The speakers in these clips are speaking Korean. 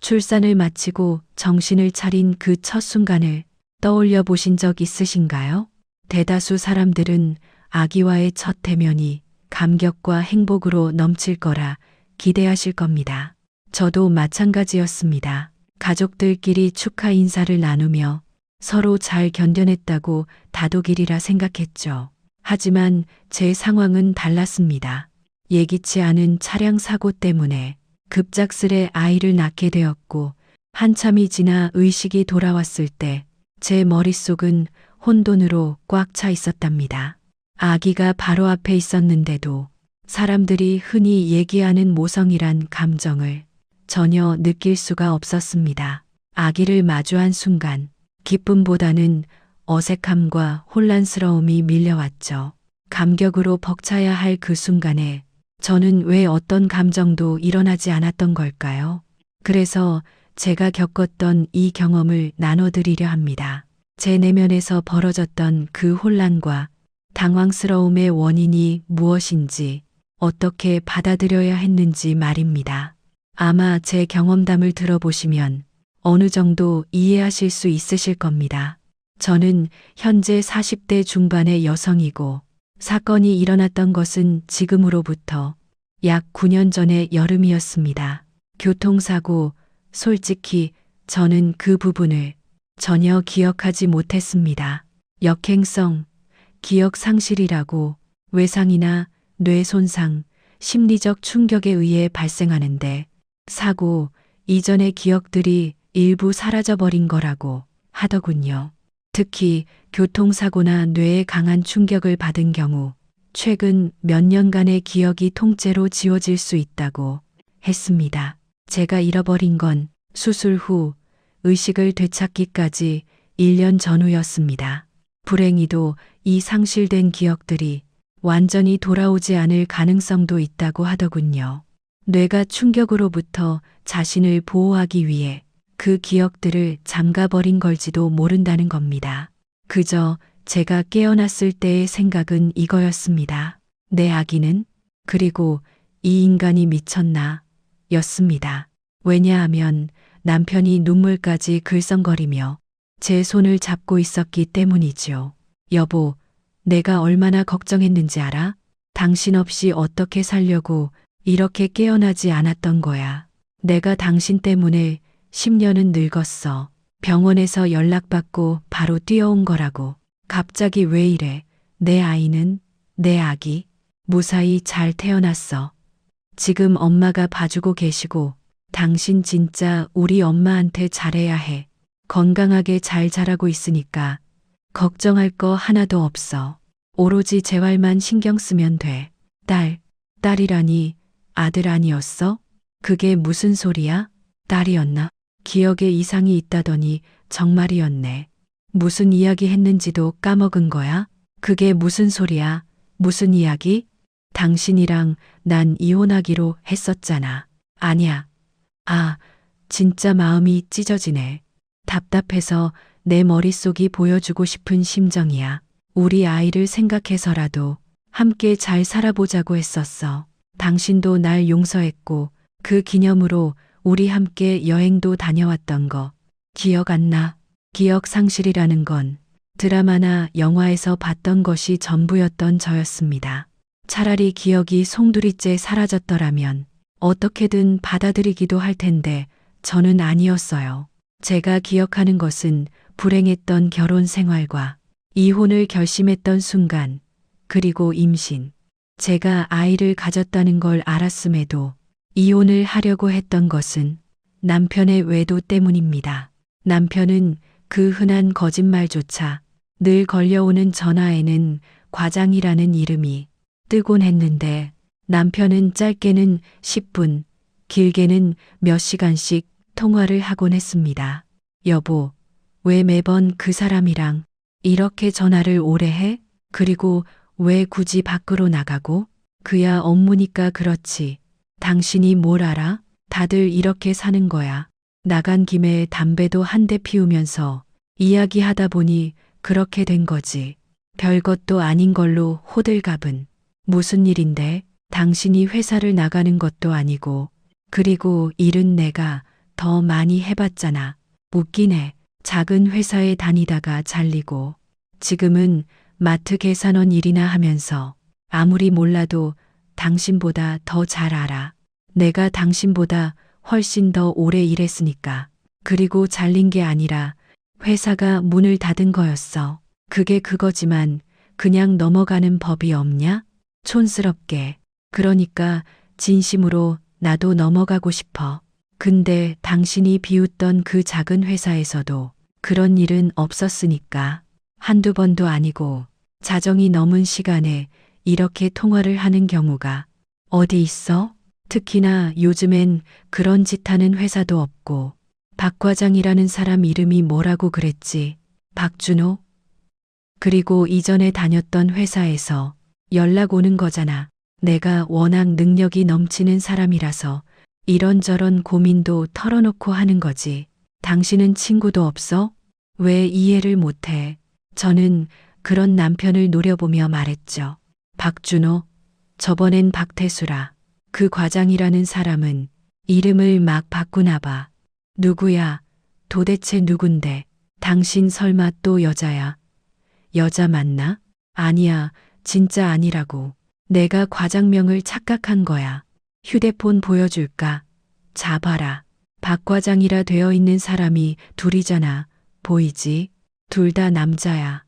출산을 마치고 정신을 차린 그 첫 순간을 떠올려 보신 적 있으신가요? 대다수 사람들은 아기와의 첫 대면이 감격과 행복으로 넘칠 거라 기대하실 겁니다. 저도 마찬가지였습니다. 가족들끼리 축하 인사를 나누며 서로 잘 견뎌냈다고 다독이리라 생각했죠. 하지만 제 상황은 달랐습니다. 예기치 않은 차량 사고 때문에 급작스레 아이를 낳게 되었고, 한참이 지나 의식이 돌아왔을 때 제 머릿속은 혼돈으로 꽉 차 있었답니다. 아기가 바로 앞에 있었는데도 사람들이 흔히 얘기하는 모성이란 감정을 전혀 느낄 수가 없었습니다. 아기를 마주한 순간 기쁨보다는 어색함과 혼란스러움이 밀려왔죠. 감격으로 벅차야 할 그 순간에 저는 왜 어떤 감정도 일어나지 않았던 걸까요? 그래서 제가 겪었던 이 경험을 나눠드리려 합니다. 제 내면에서 벌어졌던 그 혼란과 당황스러움의 원인이 무엇인지, 어떻게 받아들여야 했는지 말입니다. 아마 제 경험담을 들어보시면 어느 정도 이해하실 수 있으실 겁니다. 저는 현재 40대 중반의 여성이고, 사건이 일어났던 것은 지금으로부터 약 9년 전의 여름이었습니다. 교통사고, 솔직히 저는 그 부분을 전혀 기억하지 못했습니다. 역행성, 기억 상실이라고 외상이나 뇌 손상, 심리적 충격에 의해 발생하는데, 사고 이전의 기억들이 일부 사라져버린 거라고 하더군요. 특히 교통사고나 뇌에 강한 충격을 받은 경우 최근 몇 년간의 기억이 통째로 지워질 수 있다고 했습니다. 제가 잃어버린 건 수술 후 의식을 되찾기까지 1년 전후였습니다. 불행히도 이 상실된 기억들이 완전히 돌아오지 않을 가능성도 있다고 하더군요. 뇌가 충격으로부터 자신을 보호하기 위해 그 기억들을 잠가버린 걸지도 모른다는 겁니다. 그저 제가 깨어났을 때의 생각은 이거였습니다. 내 아기는? 그리고 이 인간이 미쳤나? 였습니다. 왜냐하면 남편이 눈물까지 글썽거리며 제 손을 잡고 있었기 때문이죠. 여보, 내가 얼마나 걱정했는지 알아? 당신 없이 어떻게 살려고 이렇게 깨어나지 않았던 거야. 내가 당신 때문에 10년은 늙었어. 병원에서 연락받고 바로 뛰어온 거라고. 갑자기 왜 이래? 내 아이는? 내 아기? 무사히 잘 태어났어. 지금 엄마가 봐주고 계시고, 당신 진짜 우리 엄마한테 잘해야 해. 건강하게 잘 자라고 있으니까 걱정할 거 하나도 없어. 오로지 재활만 신경 쓰면 돼. 딸이라니 아들 아니었어? 그게 무슨 소리야? 딸이었나? 기억에 이상이 있다더니 정말이었네. 무슨 이야기 했는지도 까먹은 거야? 그게 무슨 소리야? 무슨 이야기? 당신이랑 난 이혼하기로 했었잖아. 아니야. 아, 진짜 마음이 찢어지네. 답답해서 내 머릿속이 보여주고 싶은 심정이야. 우리 아이를 생각해서라도 함께 잘 살아보자고 했었어. 당신도 날 용서했고 그 기념으로 우리 함께 여행도 다녀왔던 거 기억 안 나? 기억 상실이라는 건 드라마나 영화에서 봤던 것이 전부였던 저였습니다. 차라리 기억이 송두리째 사라졌더라면 어떻게든 받아들이기도 할 텐데 저는 아니었어요. 제가 기억하는 것은 불행했던 결혼 생활과 이혼을 결심했던 순간, 그리고 임신. 제가 아이를 가졌다는 걸 알았음에도 이혼을 하려고 했던 것은 남편의 외도 때문입니다. 남편은 그 흔한 거짓말조차 늘 걸려오는 전화에는 과장이라는 이름이 뜨곤 했는데, 남편은 짧게는 10분, 길게는 몇 시간씩 통화를 하곤 했습니다. 여보, 왜 매번 그 사람이랑 이렇게 전화를 오래 해? 그리고 왜 굳이 밖으로 나가고? 그야 업무니까 그렇지. 당신이 뭘 알아? 다들 이렇게 사는 거야. 나간 김에 담배도 한 대 피우면서 이야기하다 보니 그렇게 된 거지. 별것도 아닌 걸로 호들갑은. 무슨 일인데? 당신이 회사를 나가는 것도 아니고, 그리고 일은 내가 더 많이 해봤잖아. 웃기네. 작은 회사에 다니다가 잘리고 지금은 마트 계산원 일이나 하면서 아무리 몰라도 당신보다 더 잘 알아. 내가 당신보다 훨씬 더 오래 일했으니까. 그리고 잘린 게 아니라 회사가 문을 닫은 거였어. 그게 그거지만 그냥 넘어가는 법이 없냐? 촌스럽게. 그러니까 진심으로 나도 넘어가고 싶어. 근데 당신이 비웃던 그 작은 회사에서도 그런 일은 없었으니까. 한두 번도 아니고 자정이 넘은 시간에 이렇게 통화를 하는 경우가 어디 있어? 특히나 요즘엔 그런 짓 하는 회사도 없고. 박 과장이라는 사람 이름이 뭐라고 그랬지? 박준호? 그리고 이전에 다녔던 회사에서 연락 오는 거잖아. 내가 워낙 능력이 넘치는 사람이라서 이런저런 고민도 털어놓고 하는 거지. 당신은 친구도 없어? 왜 이해를 못해? 저는 그런 남편을 노려보며 말했죠. 박준호, 저번엔 박태수라. 그 과장이라는 사람은 이름을 막 바꾸나 봐. 누구야? 도대체 누군데? 당신 설마 또 여자야? 여자 맞나? 아니야, 진짜 아니라고. 내가 과장명을 착각한 거야. 휴대폰 보여줄까? 자 봐라. 박 과장이라 되어 있는 사람이 둘이잖아. 보이지? 둘 다 남자야.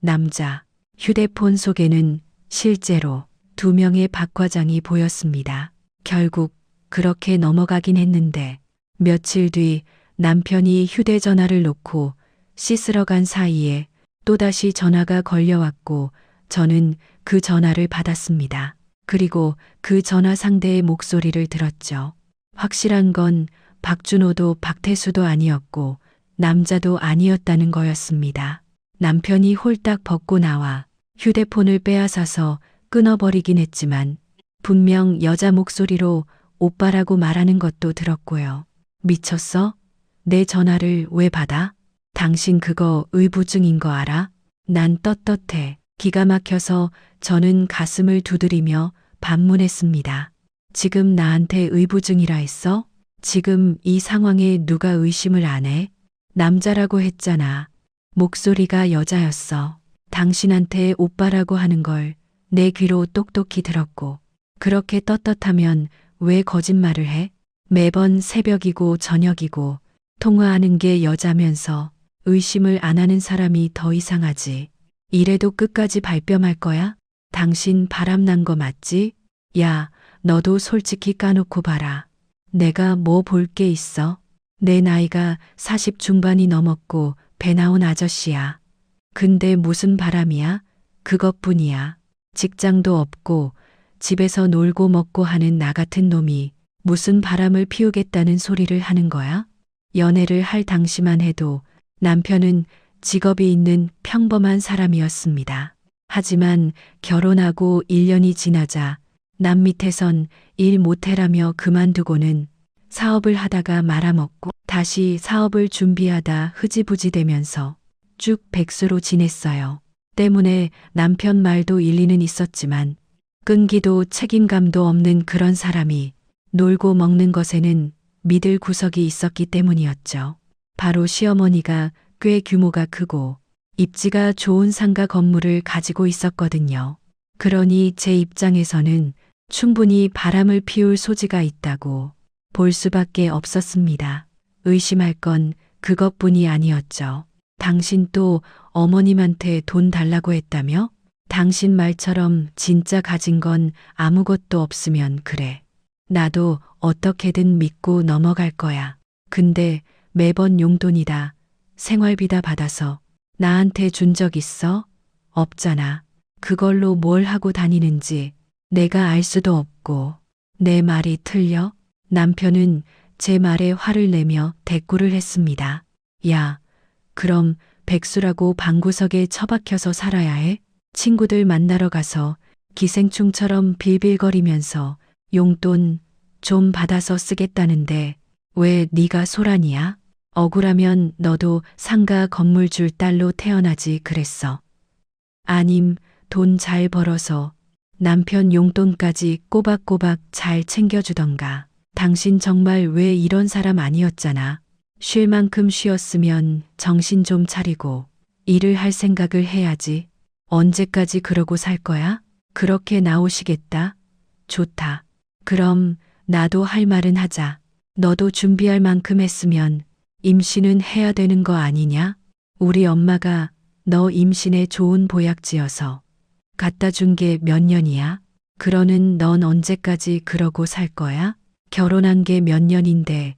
남자. 휴대폰 속에는 실제로 두 명의 박 과장이 보였습니다. 결국 그렇게 넘어가긴 했는데 며칠 뒤 남편이 휴대전화를 놓고 씻으러 간 사이에 또다시 전화가 걸려왔고 저는 그 전화를 받았습니다. 그리고 그 전화 상대의 목소리를 들었죠. 확실한 건 박준호도 박태수도 아니었고 남자도 아니었다는 거였습니다. 남편이 홀딱 벗고 나와 휴대폰을 빼앗아서 끊어버리긴 했지만 분명 여자 목소리로 오빠라고 말하는 것도 들었고요. 미쳤어? 내 전화를 왜 받아? 당신 그거 의부증인 거 알아? 난 떳떳해. 기가 막혀서 저는 가슴을 두드리며 반문했습니다. 지금 나한테 의부증이라 했어? 지금 이 상황에 누가 의심을 안 해? 남자라고 했잖아. 목소리가 여자였어. 당신한테 오빠라고 하는 걸 내 귀로 똑똑히 들었고 그렇게 떳떳하면 왜 거짓말을 해? 매번 새벽이고 저녁이고 통화하는 게 여자면서 의심을 안 하는 사람이 더 이상하지. 이래도 끝까지 발뺌할 거야? 당신 바람난 거 맞지? 야, 너도 솔직히 까놓고 봐라. 내가 뭐 볼 게 있어? 내 나이가 40 중반이 넘었고 배 나온 아저씨야. 근데 무슨 바람이야? 그것뿐이야. 직장도 없고 집에서 놀고 먹고 하는 나 같은 놈이 무슨 바람을 피우겠다는 소리를 하는 거야? 연애를 할 당시만 해도 남편은 직업이 있는 평범한 사람이었습니다. 하지만 결혼하고 1년이 지나자 남 밑에선 일 못해라며 그만두고는 사업을 하다가 말아먹고 다시 사업을 준비하다 흐지부지 되면서 쭉 백수로 지냈어요. 때문에 남편 말도 일리는 있었지만 끈기도 책임감도 없는 그런 사람이 놀고 먹는 것에는 믿을 구석이 있었기 때문이었죠. 바로 시어머니가 꽤 규모가 크고 입지가 좋은 상가 건물을 가지고 있었거든요. 그러니 제 입장에서는 충분히 바람을 피울 소지가 있다고 볼 수밖에 없었습니다. 의심할 건 그것뿐이 아니었죠. 당신 또 어머님한테 돈 달라고 했다며? 당신 말처럼 진짜 가진 건 아무것도 없으면 그래. 나도 어떻게든 믿고 넘어갈 거야. 근데 매번 용돈이다, 생활비다 받아서 나한테 준 적 있어? 없잖아. 그걸로 뭘 하고 다니는지 내가 알 수도 없고. 내 말이 틀려? 남편은 제 말에 화를 내며 대꾸를 했습니다. 야, 그럼 백수라고 방구석에 처박혀서 살아야 해? 친구들 만나러 가서 기생충처럼 빌빌거리면서 용돈 좀 받아서 쓰겠다는데 왜 네가 소란이야? 억울하면 너도 상가 건물줄 딸로 태어나지 그랬어. 아님 돈 잘 벌어서 남편 용돈까지 꼬박꼬박 잘 챙겨주던가. 당신 정말 왜 이런 사람 아니었잖아. 쉴 만큼 쉬었으면 정신 좀 차리고 일을 할 생각을 해야지. 언제까지 그러고 살 거야? 그렇게 나오시겠다. 좋다. 그럼 나도 할 말은 하자. 너도 준비할 만큼 했으면 임신은 해야 되는 거 아니냐? 우리 엄마가 너 임신에 좋은 보약지어서 갖다 준 게 몇 년이야? 그러는 넌 언제까지 그러고 살 거야? 결혼한 게 몇 년인데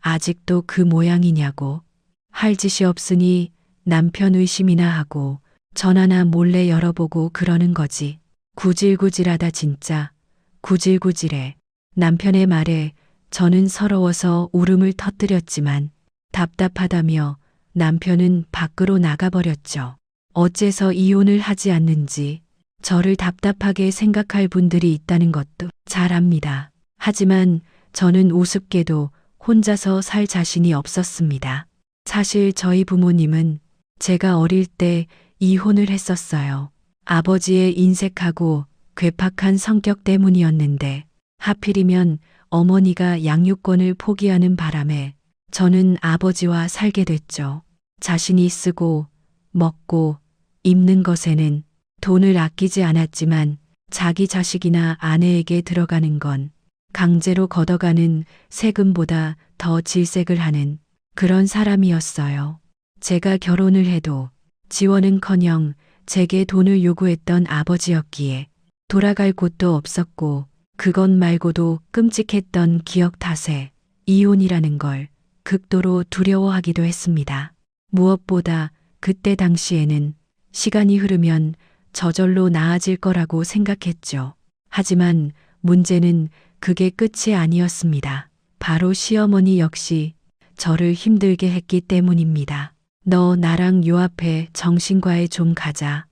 아직도 그 모양이냐고. 할 짓이 없으니 남편 의심이나 하고 전화나 몰래 열어보고 그러는 거지. 구질구질하다 진짜. 구질구질해. 남편의 말에 저는 서러워서 울음을 터뜨렸지만 답답하다며 남편은 밖으로 나가버렸죠. 어째서 이혼을 하지 않는지 저를 답답하게 생각할 분들이 있다는 것도 잘 압니다. 하지만 저는 우습게도 혼자서 살 자신이 없었습니다. 사실 저희 부모님은 제가 어릴 때 이혼을 했었어요. 아버지의 인색하고 괴팍한 성격 때문이었는데 하필이면 어머니가 양육권을 포기하는 바람에 저는 아버지와 살게 됐죠. 자신이 쓰고 먹고 입는 것에는 돈을 아끼지 않았지만 자기 자식이나 아내에게 들어가는 건 강제로 걷어가는 세금보다 더 질색을 하는 그런 사람이었어요. 제가 결혼을 해도 지원은커녕 제게 돈을 요구했던 아버지였기에 돌아갈 곳도 없었고 그것 말고도 끔찍했던 기억 탓에 이혼이라는 걸 극도로 두려워하기도 했습니다. 무엇보다 그때 당시에는 시간이 흐르면 저절로 나아질 거라고 생각했죠. 하지만 문제는 그게 끝이 아니었습니다. 바로 시어머니 역시 저를 힘들게 했기 때문입니다. 너 나랑 요 앞에 정신과에 좀 가자.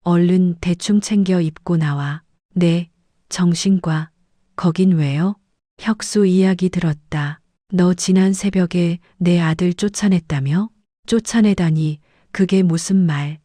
얼른 대충 챙겨 입고 나와. 네, 정신과. 거긴 왜요? 혁수 이야기 들었다. 너 지난 새벽에 내 아들 쫓아냈다며? 쫓아내다니 그게 무슨 말.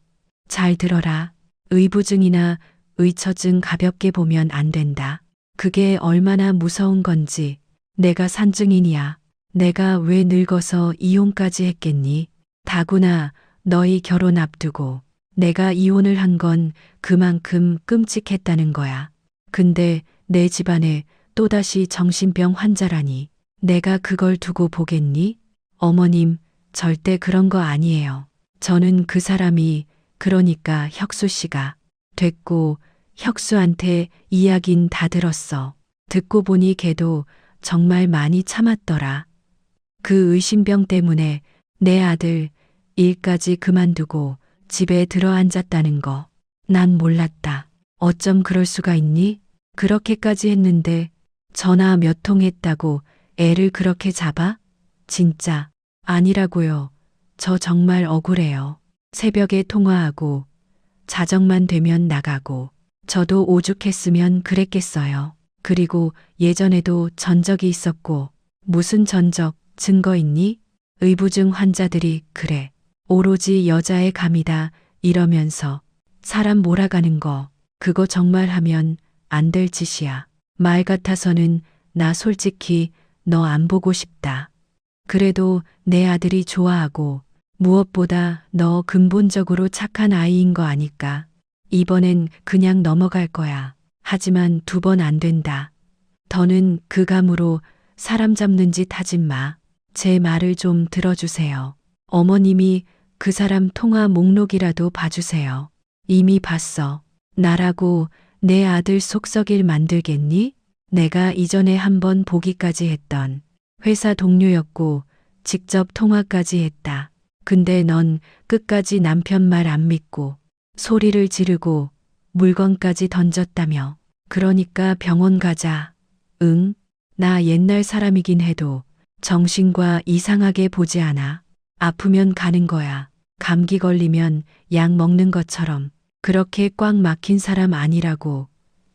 잘 들어라. 의부증이나 의처증 가볍게 보면 안 된다. 그게 얼마나 무서운 건지 내가 산증인이야. 내가 왜 늙어서 이혼까지 했겠니? 다구나 너희 결혼 앞두고 내가 이혼을 한 건 그만큼 끔찍했다는 거야. 근데 내 집안에 또다시 정신병 환자라니 내가 그걸 두고 보겠니? 어머님, 절대 그런 거 아니에요. 저는 그 사람이 그러니까 혁수 씨가 됐고 혁수한테 이야긴 다 들었어. 듣고 보니 걔도 정말 많이 참았더라. 그 의심병 때문에 내 아들 일까지 그만두고 집에 들어앉았다는 거. 난 몰랐다. 어쩜 그럴 수가 있니? 그렇게까지 했는데 전화 몇 통 했다고 애를 그렇게 잡아? 진짜 아니라고요. 저 정말 억울해요. 새벽에 통화하고 자정만 되면 나가고 저도 오죽했으면 그랬겠어요. 그리고 예전에도 전적이 있었고 무슨 전적 증거 있니? 의부증 환자들이 그래. 오로지 여자의 감이다 이러면서 사람 몰아가는 거 그거 정말 하면 안 될 짓이야. 말 같아서는 나 솔직히 너 안 보고 싶다. 그래도 내 아들이 좋아하고 무엇보다 너 근본적으로 착한 아이인 거 아니까 이번엔 그냥 넘어갈 거야. 하지만 2번 안 된다. 더는 그 감으로 사람 잡는 짓 하지 마. 제 말을 좀 들어주세요. 어머님이 그 사람 통화 목록이라도 봐주세요. 이미 봤어. 나라고 내 아들 속 썩일 만들겠니? 내가 이전에 한번 보기까지 했던 회사 동료였고 직접 통화까지 했다. 근데 넌 끝까지 남편 말 안 믿고 소리를 지르고 물건까지 던졌다며. 그러니까 병원 가자. 응? 나 옛날 사람이긴 해도 정신과 이상하게 보지 않아. 아프면 가는 거야. 감기 걸리면 약 먹는 것처럼. 그렇게 꽉 막힌 사람 아니라고.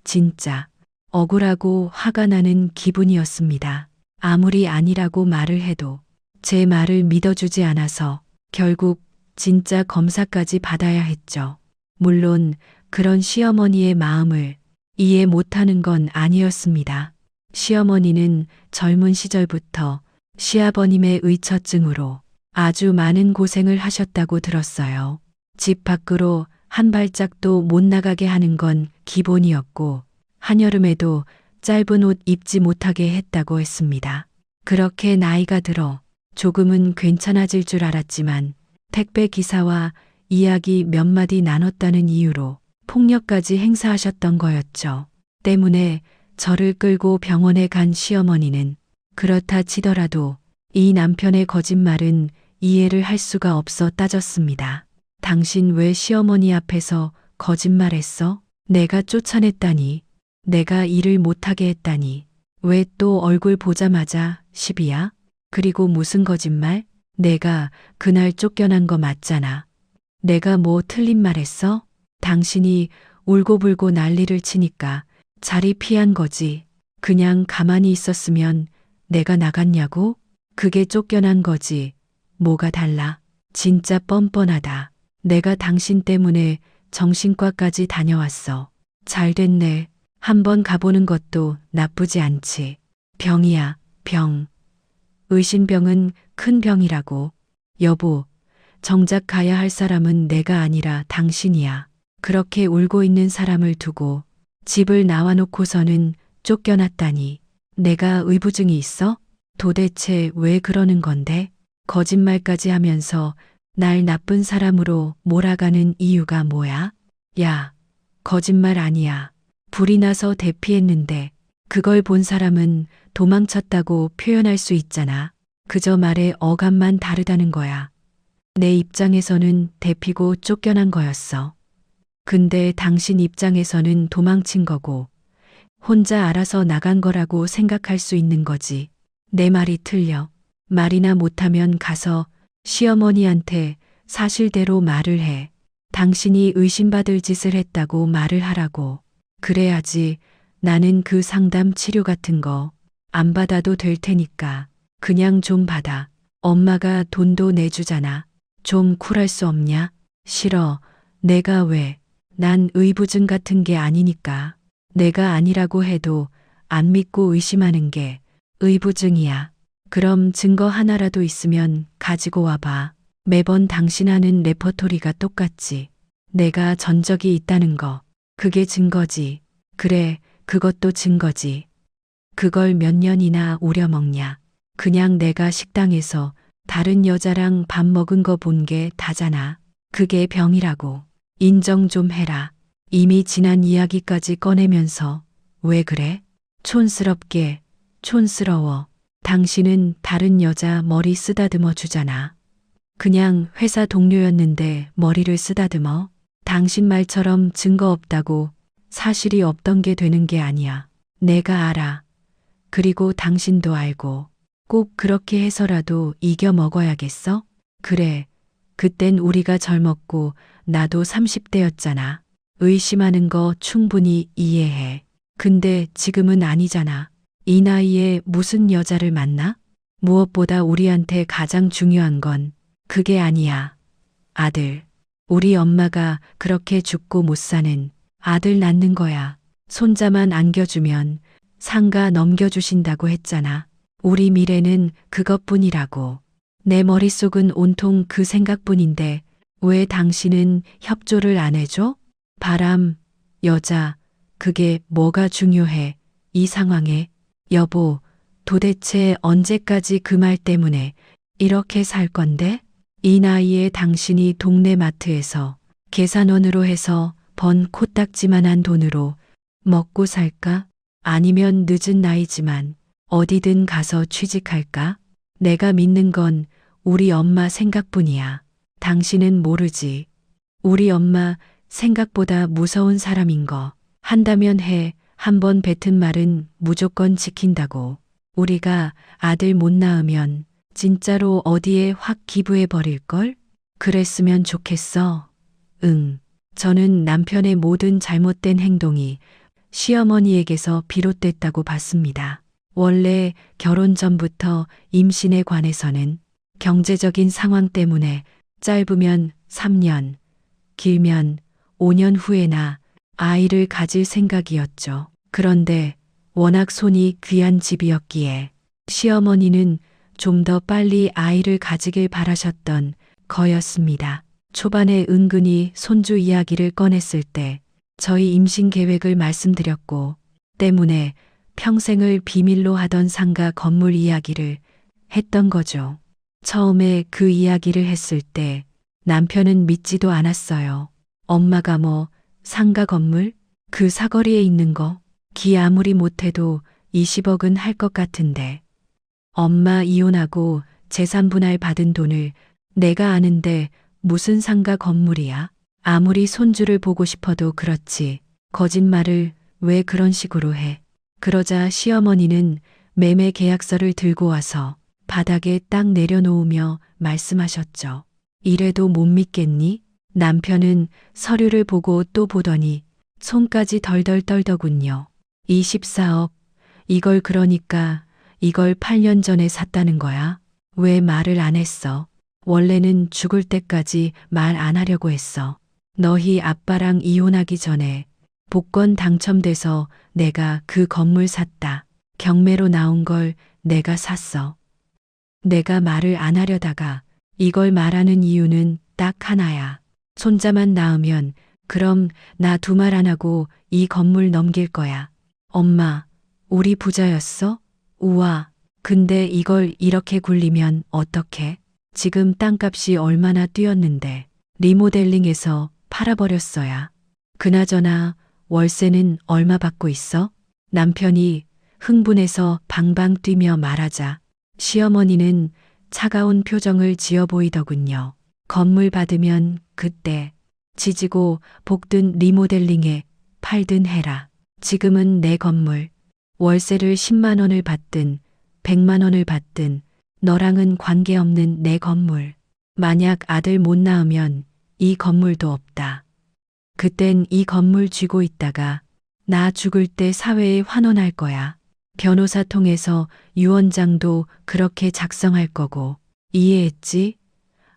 진짜 억울하고 화가 나는 기분이었습니다. 아무리 아니라고 말을 해도 제 말을 믿어주지 않아서 결국 진짜 검사까지 받아야 했죠. 물론 그런 시어머니의 마음을 이해 못하는 건 아니었습니다. 시어머니는 젊은 시절부터 시아버님의 의처증으로 아주 많은 고생을 하셨다고 들었어요. 집 밖으로 한 발짝도 못 나가게 하는 건 기본이었고, 한여름에도 짧은 옷 입지 못하게 했다고 했습니다. 그렇게 나이가 들어 조금은 괜찮아질 줄 알았지만 택배 기사와 이야기 몇 마디 나눴다는 이유로 폭력까지 행사하셨던 거였죠. 때문에 저를 끌고 병원에 간 시어머니는 그렇다 치더라도 이 남편의 거짓말은 이해를 할 수가 없어 따졌습니다. 당신 왜 시어머니 앞에서 거짓말했어? 내가 쫓아냈다니. 내가 일을 못하게 했다니. 왜 또 얼굴 보자마자 시비야? 그리고 무슨 거짓말? 내가 그날 쫓겨난 거 맞잖아. 내가 뭐 틀린 말 했어? 당신이 울고불고 난리를 치니까 자리 피한 거지. 그냥 가만히 있었으면 내가 나갔냐고? 그게 쫓겨난 거지. 뭐가 달라? 진짜 뻔뻔하다. 내가 당신 때문에 정신과까지 다녀왔어. 잘 됐네. 한번 가보는 것도 나쁘지 않지. 병이야, 병. 의심병은 큰 병이라고. 여보, 정작 가야 할 사람은 내가 아니라 당신이야. 그렇게 울고 있는 사람을 두고 집을 나와놓고서는 쫓겨났다니. 내가 의부증이 있어? 도대체 왜 그러는 건데? 거짓말까지 하면서 날 나쁜 사람으로 몰아가는 이유가 뭐야? 야, 거짓말 아니야. 불이 나서 대피했는데 그걸 본 사람은 도망쳤다고 표현할 수 있잖아. 그저 말의 어감만 다르다는 거야. 내 입장에서는 대피고 쫓겨난 거였어. 근데 당신 입장에서는 도망친 거고 혼자 알아서 나간 거라고 생각할 수 있는 거지. 내 말이 틀려. 말이나 못하면 가서 시어머니한테 사실대로 말을 해. 당신이 의심받을 짓을 했다고 말을 하라고. 그래야지 나는 그 상담 치료 같은 거 안 받아도 될 테니까 그냥 좀 받아. 엄마가 돈도 내주잖아. 좀 쿨할 수 없냐? 싫어. 내가 왜? 난 의부증 같은 게 아니니까. 내가 아니라고 해도 안 믿고 의심하는 게 의부증이야. 그럼 증거 하나라도 있으면 가지고 와봐. 매번 당신 하는 레퍼토리가 똑같지. 내가 전적이 있다는 거. 그게 증거지. 그래, 그것도 증거지. 그걸 몇 년이나 우려먹냐. 그냥 내가 식당에서 다른 여자랑 밥 먹은 거 본 게 다잖아. 그게 병이라고. 인정 좀 해라. 이미 지난 이야기까지 꺼내면서 왜 그래? 촌스럽게, 촌스러워. 당신은 다른 여자 머리 쓰다듬어 주잖아. 그냥 회사 동료였는데 머리를 쓰다듬어? 당신 말처럼 증거 없다고 사실이 없던 게 되는 게 아니야. 내가 알아. 그리고 당신도 알고. 꼭 그렇게 해서라도 이겨 먹어야겠어? 그래. 그땐 우리가 젊었고 나도 30대였잖아. 의심하는 거 충분히 이해해. 근데 지금은 아니잖아. 이 나이에 무슨 여자를 만나? 무엇보다 우리한테 가장 중요한 건 그게 아니야. 아들. 우리 엄마가 그렇게 죽고 못 사는 아들 낳는 거야. 손자만 안겨주면 상가 넘겨주신다고 했잖아. 우리 미래는 그것뿐이라고. 내 머릿속은 온통 그 생각뿐인데 왜 당신은 협조를 안 해줘? 바람, 여자, 그게 뭐가 중요해? 이 상황에. 여보, 도대체 언제까지 그 말 때문에 이렇게 살 건데? 이 나이에 당신이 동네 마트에서 계산원으로 해서 번 코딱지만한 돈으로 먹고 살까? 아니면 늦은 나이지만 어디든 가서 취직할까? 내가 믿는 건 우리 엄마 생각뿐이야. 당신은 모르지. 우리 엄마 생각보다 무서운 사람인 거. 한다면 해. 한번 뱉은 말은 무조건 지킨다고. 우리가 아들 못 낳으면 진짜로 어디에 확 기부해 버릴걸? 그랬으면 좋겠어. 응. 저는 남편의 모든 잘못된 행동이 시어머니에게서 비롯됐다고 봤습니다. 원래 결혼 전부터 임신에 관해서는 경제적인 상황 때문에 짧으면 3년, 길면 5년 후에나 아이를 가질 생각이었죠. 그런데 워낙 손이 귀한 집이었기에 시어머니는 좀 더 빨리 아이를 가지길 바라셨던 거였습니다. 초반에 은근히 손주 이야기를 꺼냈을 때 저희 임신 계획을 말씀드렸고 때문에 평생을 비밀로 하던 상가 건물 이야기를 했던 거죠. 처음에 그 이야기를 했을 때 남편은 믿지도 않았어요. 엄마가 뭐 상가 건물? 그 사거리에 있는 거? 기 아무리 못해도 20억은 할 것 같은데. 엄마 이혼하고 재산 분할 받은 돈을 내가 아는데 무슨 상가 건물이야? 아무리 손주를 보고 싶어도 그렇지. 거짓말을 왜 그런 식으로 해? 그러자 시어머니는 매매 계약서를 들고 와서 바닥에 딱 내려놓으며 말씀하셨죠. 이래도 못 믿겠니? 남편은 서류를 보고 또 보더니 손까지 덜덜 떨더군요. 24억. 이걸 그러니까 이걸 8년 전에 샀다는 거야? 왜 말을 안 했어? 원래는 죽을 때까지 말 안 하려고 했어. 너희 아빠랑 이혼하기 전에 복권 당첨돼서 내가 그 건물 샀다. 경매로 나온 걸 내가 샀어. 내가 말을 안 하려다가 이걸 말하는 이유는 딱 하나야. 손자만 낳으면 그럼 나 두 말 안 하고 이 건물 넘길 거야. 엄마, 우리 부자였어? 우와, 근데 이걸 이렇게 굴리면 어떡해? 지금 땅값이 얼마나 뛰었는데 리모델링해서 팔아버렸어야. 그나저나 월세는 얼마 받고 있어? 남편이 흥분해서 방방 뛰며 말하자 시어머니는 차가운 표정을 지어 보이더군요. 건물 받으면 그때 지지고 볶든 리모델링해 팔든 해라. 지금은 내 건물. 월세를 10만 원을 받든 100만 원을 받든 너랑은 관계없는 내 건물. 만약 아들 못 낳으면 이 건물도 없다. 그땐 이 건물 쥐고 있다가 나 죽을 때 사회에 환원할 거야. 변호사 통해서 유언장도 그렇게 작성할 거고. 이해했지?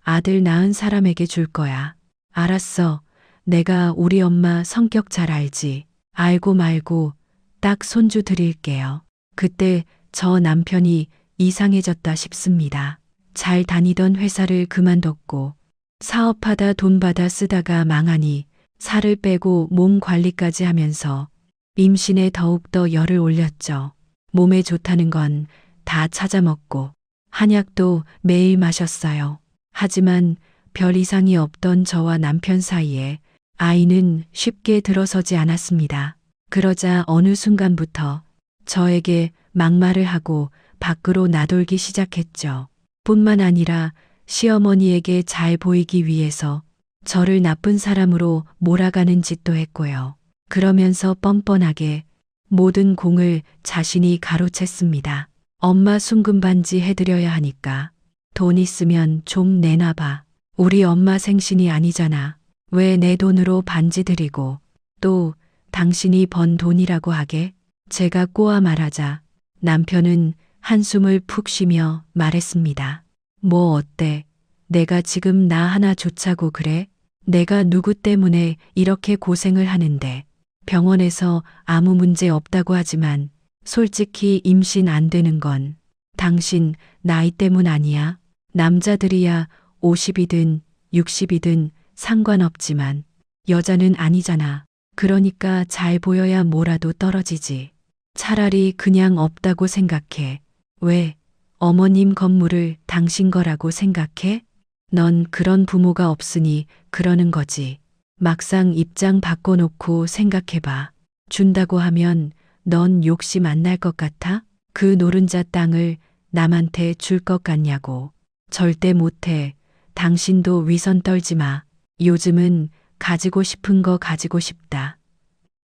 아들 낳은 사람에게 줄 거야. 알았어. 내가 우리 엄마 성격 잘 알지. 알고 말고 딱 손주 드릴게요. 그때 저 남편이 이상해졌다 싶습니다. 잘 다니던 회사를 그만뒀고 사업하다 돈 받아 쓰다가 망하니 살을 빼고 몸 관리까지 하면서 임신에 더욱더 열을 올렸죠. 몸에 좋다는 건 다 찾아먹고 한약도 매일 마셨어요. 하지만 별 이상이 없던 저와 남편 사이에 아이는 쉽게 들어서지 않았습니다. 그러자 어느 순간부터 저에게 막말을 하고 밖으로 나돌기 시작했죠. 뿐만 아니라 시어머니에게 잘 보이기 위해서 저를 나쁜 사람으로 몰아가는 짓도 했고요. 그러면서 뻔뻔하게 모든 공을 자신이 가로챘습니다. 엄마 순금반지 해드려야 하니까 돈 있으면 좀 내놔봐. 우리 엄마 생신이 아니잖아. 왜 내 돈으로 반지 드리고 또 당신이 번 돈이라고 하게? 제가 꼬아 말하자 남편은 한숨을 푹 쉬며 말했습니다. 뭐 어때? 내가 지금 나 하나 좋자고 그래? 내가 누구 때문에 이렇게 고생을 하는데 병원에서 아무 문제 없다고 하지만 솔직히 임신 안 되는 건 당신 나이 때문 아니야? 남자들이야 50이든 60이든 상관없지만 여자는 아니잖아. 그러니까 잘 보여야 뭐라도 떨어지지. 차라리 그냥 없다고 생각해. 왜? 어머님 건물을 당신 거라고 생각해? 넌 그런 부모가 없으니 그러는 거지. 막상 입장 바꿔놓고 생각해봐. 준다고 하면 넌 욕심 안 날 것 같아? 그 노른자 땅을 남한테 줄 것 같냐고. 절대 못해. 당신도 위선 떨지 마. 요즘은 가지고 싶은 거 가지고 싶다.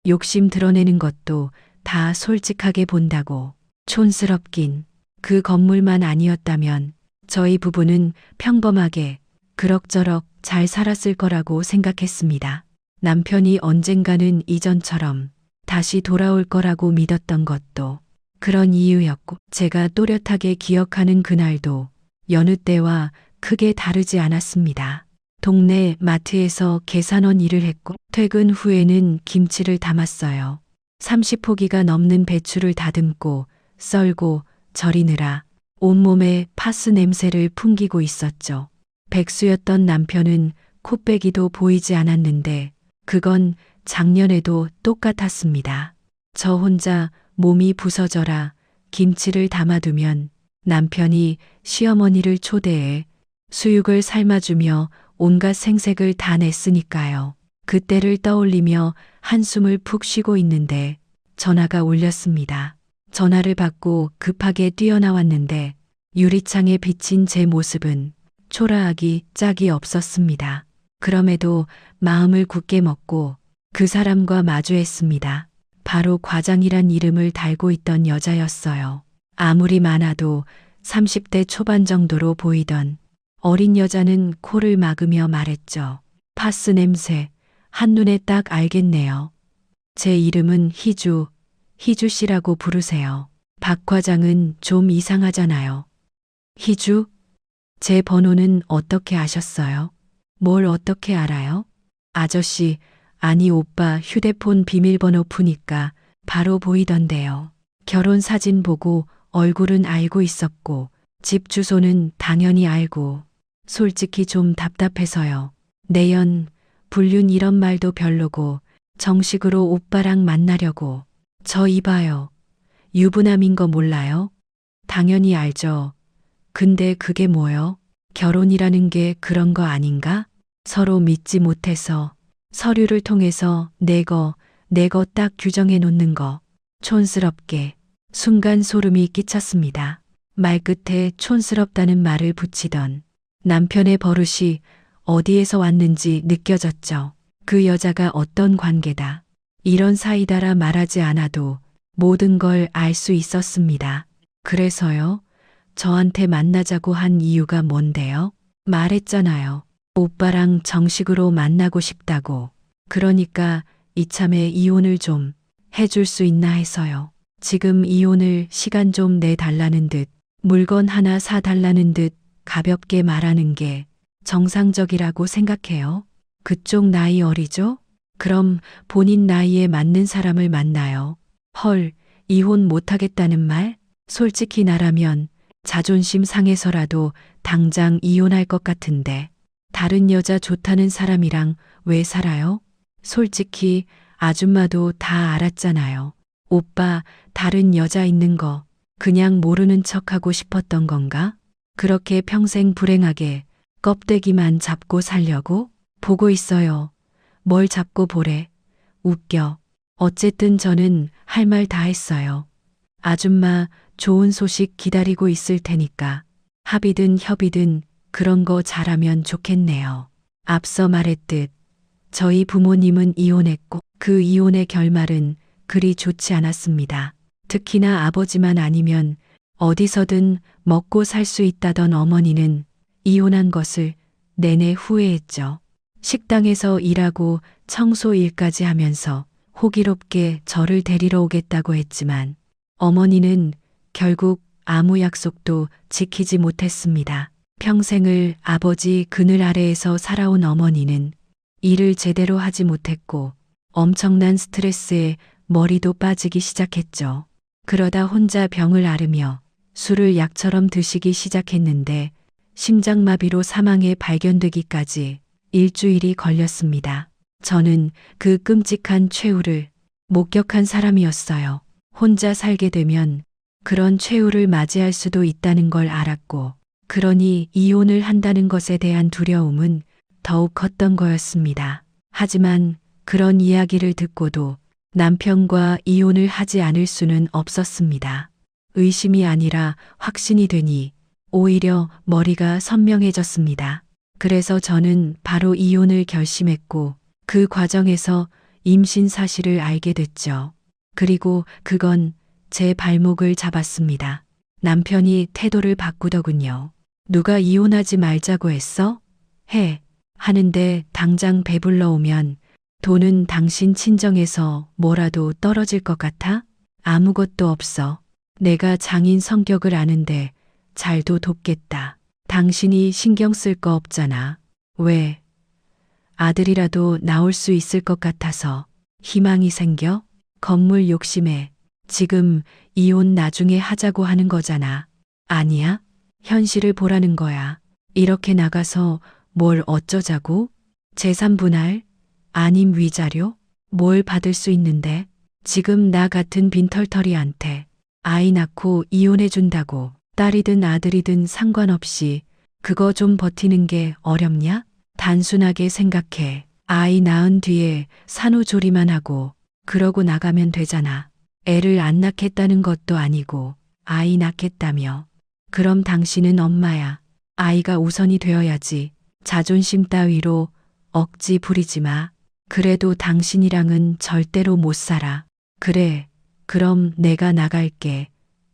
욕심 드러내는 것도 다 솔직하게 본다고. 촌스럽긴. 그 건물만 아니었다면 저희 부부는 평범하게 그럭저럭 잘 살았을 거라고 생각했습니다. 남편이 언젠가는 이전처럼 다시 돌아올 거라고 믿었던 것도 그런 이유였고 제가 또렷하게 기억하는 그날도 여느 때와 크게 다르지 않았습니다. 동네 마트에서 계산원 일을 했고 퇴근 후에는 김치를 담았어요. 30포기가 넘는 배추를 다듬고 썰고 절이느라 온몸에 파스 냄새를 풍기고 있었죠. 백수였던 남편은 코빼기도 보이지 않았는데 그건 작년에도 똑같았습니다. 저 혼자 몸이 부서져라 김치를 담아두면 남편이 시어머니를 초대해 수육을 삶아주며 온갖 생색을 다 냈으니까요. 그때를 떠올리며 한숨을 푹 쉬고 있는데 전화가 울렸습니다. 전화를 받고 급하게 뛰어나왔는데 유리창에 비친 제 모습은 초라하기 짝이 없었습니다. 그럼에도 마음을 굳게 먹고 그 사람과 마주했습니다. 바로 과장이란 이름을 달고 있던 여자였어요. 아무리 많아도 30대 초반 정도로 보이던 어린 여자는 코를 막으며 말했죠. 파스 냄새, 한눈에 딱 알겠네요. 제 이름은 희주, 희주 씨라고 부르세요. 박 과장은 좀 이상하잖아요. 희주? 제 번호는 어떻게 아셨어요? 뭘 어떻게 알아요? 아저씨, 아니 오빠 휴대폰 비밀번호 푸니까 바로 보이던데요. 결혼 사진 보고 얼굴은 알고 있었고 집 주소는 당연히 알고 솔직히 좀 답답해서요. 내연, 불륜 이런 말도 별로고 정식으로 오빠랑 만나려고. 저 이봐요. 유부남인 거 몰라요? 당연히 알죠. 근데 그게 뭐요? 결혼이라는 게 그런 거 아닌가? 서로 믿지 못해서 서류를 통해서 내 거 딱 규정해 놓는 거. 촌스럽게. 순간 소름이 끼쳤습니다. 말끝에 촌스럽다는 말을 붙이던 남편의 버릇이 어디에서 왔는지 느껴졌죠. 그 여자가 어떤 관계다. 이런 사이다라 말하지 않아도 모든 걸 알 수 있었습니다. 그래서요? 저한테 만나자고 한 이유가 뭔데요? 말했잖아요. 오빠랑 정식으로 만나고 싶다고. 그러니까 이참에 이혼을 좀 해줄 수 있나 해서요. 지금 이혼을 시간 좀 내달라는 듯 물건 하나 사달라는 듯 가볍게 말하는 게 정상적이라고 생각해요. 그쪽 나이 어리죠? 그럼 본인 나이에 맞는 사람을 만나요. 헐, 이혼 못하겠다는 말? 솔직히 나라면 자존심 상해서라도 당장 이혼할 것 같은데 다른 여자 좋다는 사람이랑 왜 살아요? 솔직히 아줌마도 다 알았잖아요. 오빠 다른 여자 있는 거 그냥 모르는 척하고 싶었던 건가? 그렇게 평생 불행하게 껍데기만 잡고 살려고? 보고 있어요. 뭘 잡고 보래. 웃겨. 어쨌든 저는 할 말 다 했어요. 아줌마 좋은 소식 기다리고 있을 테니까 합의든 협의든 그런 거 잘하면 좋겠네요. 앞서 말했듯 저희 부모님은 이혼했고 그 이혼의 결말은 그리 좋지 않았습니다. 특히나 아버지만 아니면 어디서든 먹고 살 수 있다던 어머니는 이혼한 것을 내내 후회했죠. 식당에서 일하고 청소 일까지 하면서 호기롭게 저를 데리러 오겠다고 했지만 어머니는 결국 아무 약속도 지키지 못했습니다. 평생을 아버지 그늘 아래에서 살아온 어머니는 일을 제대로 하지 못했고 엄청난 스트레스에 머리도 빠지기 시작했죠. 그러다 혼자 병을 앓으며 술을 약처럼 드시기 시작했는데 심장마비로 사망에 발견되기까지 일주일이 걸렸습니다. 저는 그 끔찍한 최후를 목격한 사람이었어요. 혼자 살게 되면 그런 최후를 맞이할 수도 있다는 걸 알았고, 그러니 이혼을 한다는 것에 대한 두려움은 더욱 컸던 거였습니다. 하지만 그런 이야기를 듣고도 남편과 이혼을 하지 않을 수는 없었습니다. 의심이 아니라 확신이 되니 오히려 머리가 선명해졌습니다. 그래서 저는 바로 이혼을 결심했고 그 과정에서 임신 사실을 알게 됐죠. 그리고 그건 제 발목을 잡았습니다. 남편이 태도를 바꾸더군요. 누가 이혼하지 말자고 했어? 해. 하는데 당장 배불러 오면 돈은 당신 친정에서 뭐라도 떨어질 것 같아? 아무것도 없어. 내가 장인 성격을 아는데 잘도 돕겠다. 당신이 신경 쓸 거 없잖아. 왜? 아들이라도 나올 수 있을 것 같아서 희망이 생겨? 건물 욕심에 지금 이혼 나중에 하자고 하는 거잖아. 아니야? 현실을 보라는 거야. 이렇게 나가서 뭘 어쩌자고? 재산 분할? 아님 위자료? 뭘 받을 수 있는데? 지금 나 같은 빈털터리한테 아이 낳고 이혼해준다고 딸이든 아들이든 상관없이 그거 좀 버티는 게 어렵냐? 단순하게 생각해. 아이 낳은 뒤에 산후조리만 하고 그러고 나가면 되잖아. 애를 안 낳겠다는 것도 아니고 아이 낳겠다며. 그럼 당신은 엄마야. 아이가 우선이 되어야지. 자존심 따위로 억지 부리지 마. 그래도 당신이랑은 절대로 못 살아. 그래. 그럼 내가 나갈게.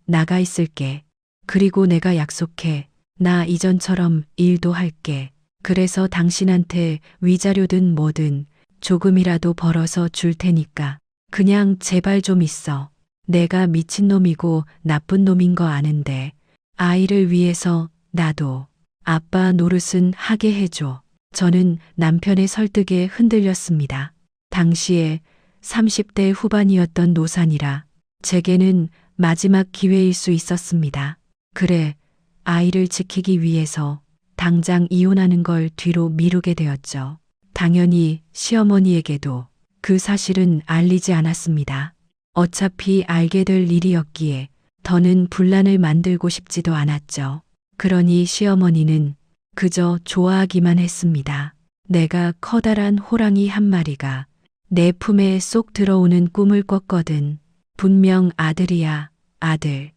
나가 있을게. 그리고 내가 약속해. 나 이전처럼 일도 할게. 그래서 당신한테 위자료든 뭐든 조금이라도 벌어서 줄 테니까. 그냥 제발 좀 있어. 내가 미친놈이고 나쁜 놈인 거 아는데 아이를 위해서 나도 아빠 노릇은 하게 해줘. 저는 남편의 설득에 흔들렸습니다. 당시에 30대 후반이었던 노산이라 제게는 마지막 기회일 수 있었습니다. 그래, 아이를 지키기 위해서 당장 이혼하는 걸 뒤로 미루게 되었죠. 당연히 시어머니에게도 그 사실은 알리지 않았습니다. 어차피 알게 될 일이었기에 더는 분란을 만들고 싶지도 않았죠. 그러니 시어머니는 그저 좋아하기만 했습니다. 내가 커다란 호랑이 한 마리가 내 품에 쏙 들어오는 꿈을 꿨거든. 분명 아들이야, 아들.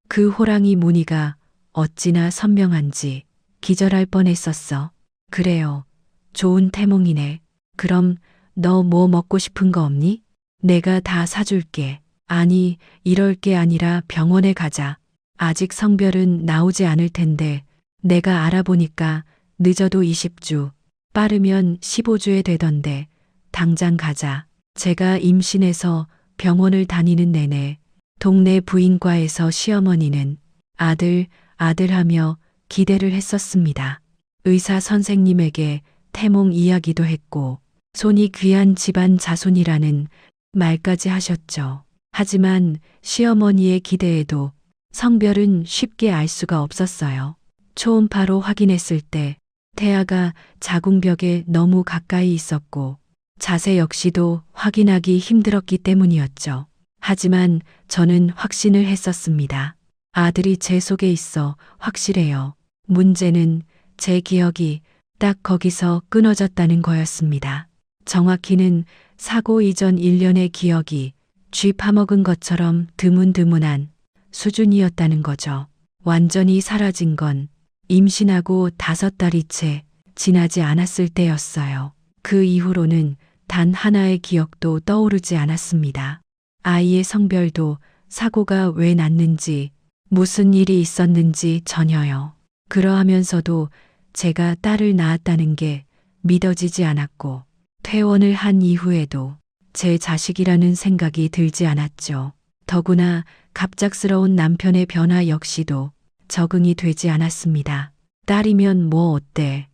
그 호랑이 무늬가 어찌나 선명한지 기절할 뻔했었어. 그래요. 좋은 태몽이네. 그럼 너 뭐 먹고 싶은 거 없니? 내가 다 사줄게. 아니, 이럴 게 아니라 병원에 가자. 아직 성별은 나오지 않을 텐데 내가 알아보니까 늦어도 20주, 빠르면 15주에 되던데 당장 가자. 제가 임신해서 병원을 다니는 내내 동네 부인과에서 시어머니는 아들, 아들 하며 기대를 했었습니다. 의사 선생님에게 태몽 이야기도 했고 손이 귀한 집안 자손이라는 말까지 하셨죠. 하지만 시어머니의 기대에도 성별은 쉽게 알 수가 없었어요. 초음파로 확인했을 때 태아가 자궁벽에 너무 가까이 있었고 자세 역시도 확인하기 힘들었기 때문이었죠. 하지만 저는 확신을 했었습니다. 아들이 제 속에 있어 확실해요. 문제는 제 기억이 딱 거기서 끊어졌다는 거였습니다. 정확히는 사고 이전 1년의 기억이 쥐 파먹은 것처럼 드문드문한 수준이었다는 거죠. 완전히 사라진 건 임신하고 5달이 채 지나지 않았을 때였어요. 그 이후로는 단 하나의 기억도 떠오르지 않았습니다. 아이의 성별도 사고가 왜 났는지 무슨 일이 있었는지 전혀요. 그러하면서도 제가 딸을 낳았다는 게 믿어지지 않았고 퇴원을 한 이후에도 제 자식이라는 생각이 들지 않았죠. 더구나 갑작스러운 남편의 변화 역시도 적응이 되지 않았습니다. 딸이면 뭐 어때?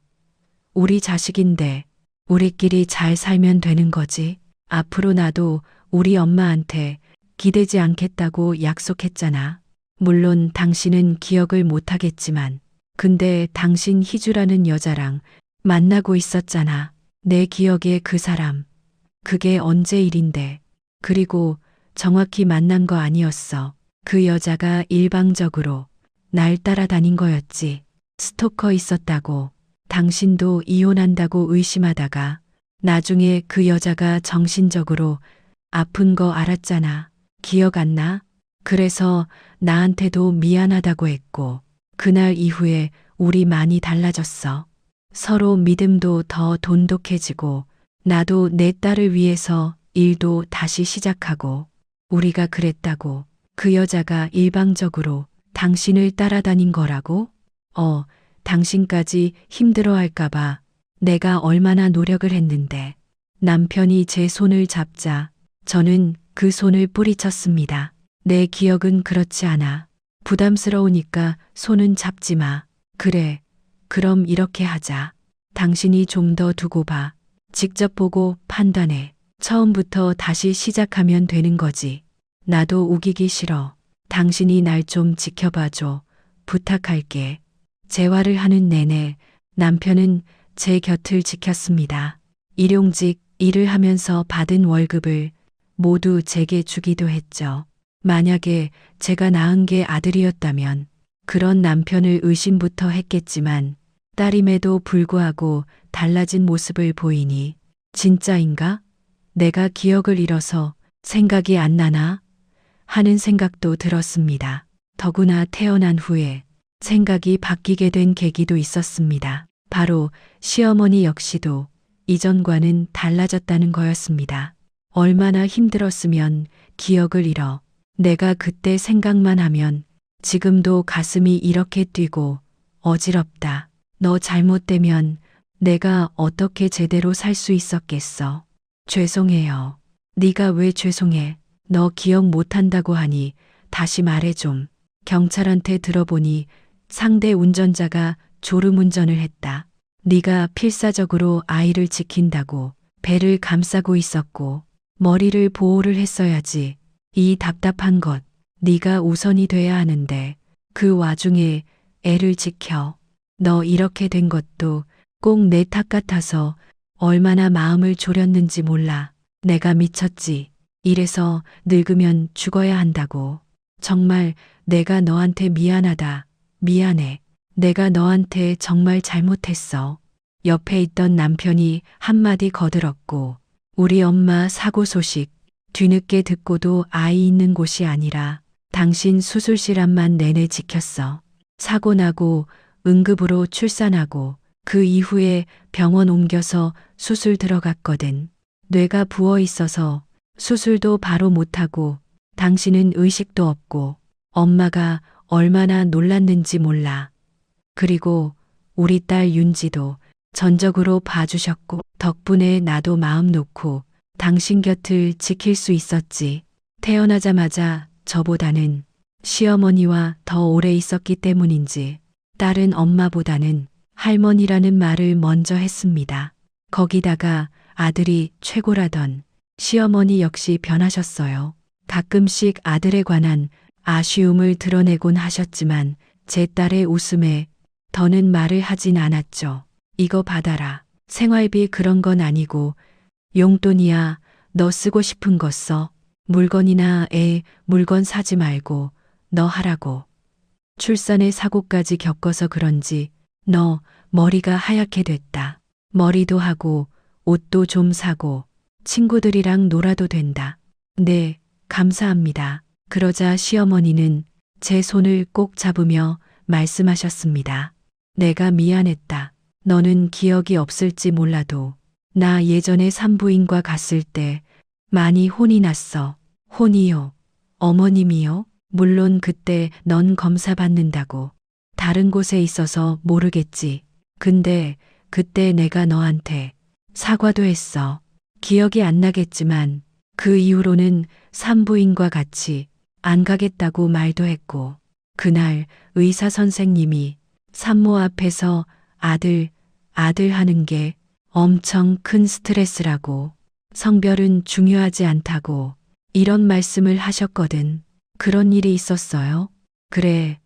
우리 자식인데 우리끼리 잘 살면 되는 거지. 앞으로 나도 우리 엄마한테 기대지 않겠다고 약속했잖아. 물론 당신은 기억을 못하겠지만 근데 당신 희주라는 여자랑 만나고 있었잖아. 내 기억에 그 사람. 그게 언제 일인데. 그리고 정확히 만난 거 아니었어. 그 여자가 일방적으로 날 따라다닌 거였지. 스토커 있었다고. 당신도 이혼한다고 의심하다가 나중에 그 여자가 정신적으로 아픈 거 알았잖아. 기억 안 나? 그래서 나한테도 미안하다고 했고 그날 이후에 우리 많이 달라졌어. 서로 믿음도 더 돈독해지고 나도 내 딸을 위해서 일도 다시 시작하고 우리가 그랬다고 그 여자가 일방적으로 당신을 따라다닌 거라고? 당신까지 힘들어할까봐 내가 얼마나 노력을 했는데 남편이 제 손을 잡자 저는 그 손을 뿌리쳤습니다. 내 기억은 그렇지 않아. 부담스러우니까 손은 잡지 마. 그래. 그럼 이렇게 하자. 당신이 좀 더 두고 봐. 직접 보고 판단해. 처음부터 다시 시작하면 되는 거지. 나도 우기기 싫어. 당신이 날 좀 지켜봐줘. 부탁할게. 재활을 하는 내내 남편은 제 곁을 지켰습니다. 일용직 일을 하면서 받은 월급을 모두 제게 주기도 했죠. 만약에 제가 낳은 게 아들이었다면 그런 남편을 의심부터 했겠지만 딸임에도 불구하고 달라진 모습을 보이니 진짜인가? 내가 기억을 잃어서 생각이 안 나나? 하는 생각도 들었습니다. 더구나 태어난 후에 생각이 바뀌게 된 계기도 있었습니다. 바로 시어머니 역시도 이전과는 달라졌다는 거였습니다. 얼마나 힘들었으면 기억을 잃어. 내가 그때 생각만 하면 지금도 가슴이 이렇게 뛰고 어지럽다. 너 잘못되면 내가 어떻게 제대로 살 수 있었겠어. 죄송해요. 네가 왜 죄송해? 너 기억 못한다고 하니 다시 말해 좀. 경찰한테 들어보니 상대 운전자가 졸음운전을 했다. 네가 필사적으로 아이를 지킨다고 배를 감싸고 있었고 머리를 보호를 했어야지. 이 답답한 것 네가 우선이 돼야 하는데 그 와중에 애를 지켜. 너 이렇게 된 것도 꼭 내 탓 같아서 얼마나 마음을 졸였는지 몰라. 내가 미쳤지. 이래서 늙으면 죽어야 한다고. 정말 내가 너한테 미안하다. 미안해. 내가 너한테 정말 잘못했어. 옆에 있던 남편이 한마디 거들었고 우리 엄마 사고 소식 뒤늦게 듣고도 아이 있는 곳이 아니라 당신 수술실 앞만 내내 지켰어. 사고 나고 응급으로 출산하고 그 이후에 병원 옮겨서 수술 들어갔거든. 뇌가 부어 있어서 수술도 바로 못하고 당신은 의식도 없고 엄마가 얼마나 놀랐는지 몰라. 그리고 우리 딸 윤지도 전적으로 봐주셨고 덕분에 나도 마음 놓고 당신 곁을 지킬 수 있었지. 태어나자마자 저보다는 시어머니와 더 오래 있었기 때문인지 딸은 엄마보다는 할머니라는 말을 먼저 했습니다. 거기다가 아들이 최고라던 시어머니 역시 변하셨어요. 가끔씩 아들에 관한 아쉬움을 드러내곤 하셨지만 제 딸의 웃음에 더는 말을 하진 않았죠. 이거 받아라. 생활비 그런 건 아니고 용돈이야. 너 쓰고 싶은 거 써. 물건이나 물건 사지 말고 너 하라고. 출산의 사고까지 겪어서 그런지 너 머리가 하얗게 됐다. 머리도 하고 옷도 좀 사고 친구들이랑 놀아도 된다. 네, 감사합니다. 그러자 시어머니는 제 손을 꼭 잡으며 말씀하셨습니다. 내가 미안했다. 너는 기억이 없을지 몰라도 나 예전에 산부인과 갔을 때 많이 혼이 났어. 혼이요? 어머님이요? 물론 그때 넌 검사 받는다고 다른 곳에 있어서 모르겠지. 근데 그때 내가 너한테 사과도 했어. 기억이 안 나겠지만 그 이후로는 산부인과 같이 안 가겠다고 말도 했고 그날 의사 선생님이 산모 앞에서 아들 하는 게 엄청 큰 스트레스라고 성별은 중요하지 않다고 이런 말씀을 하셨거든. 그런 일이 있었어요? 그래.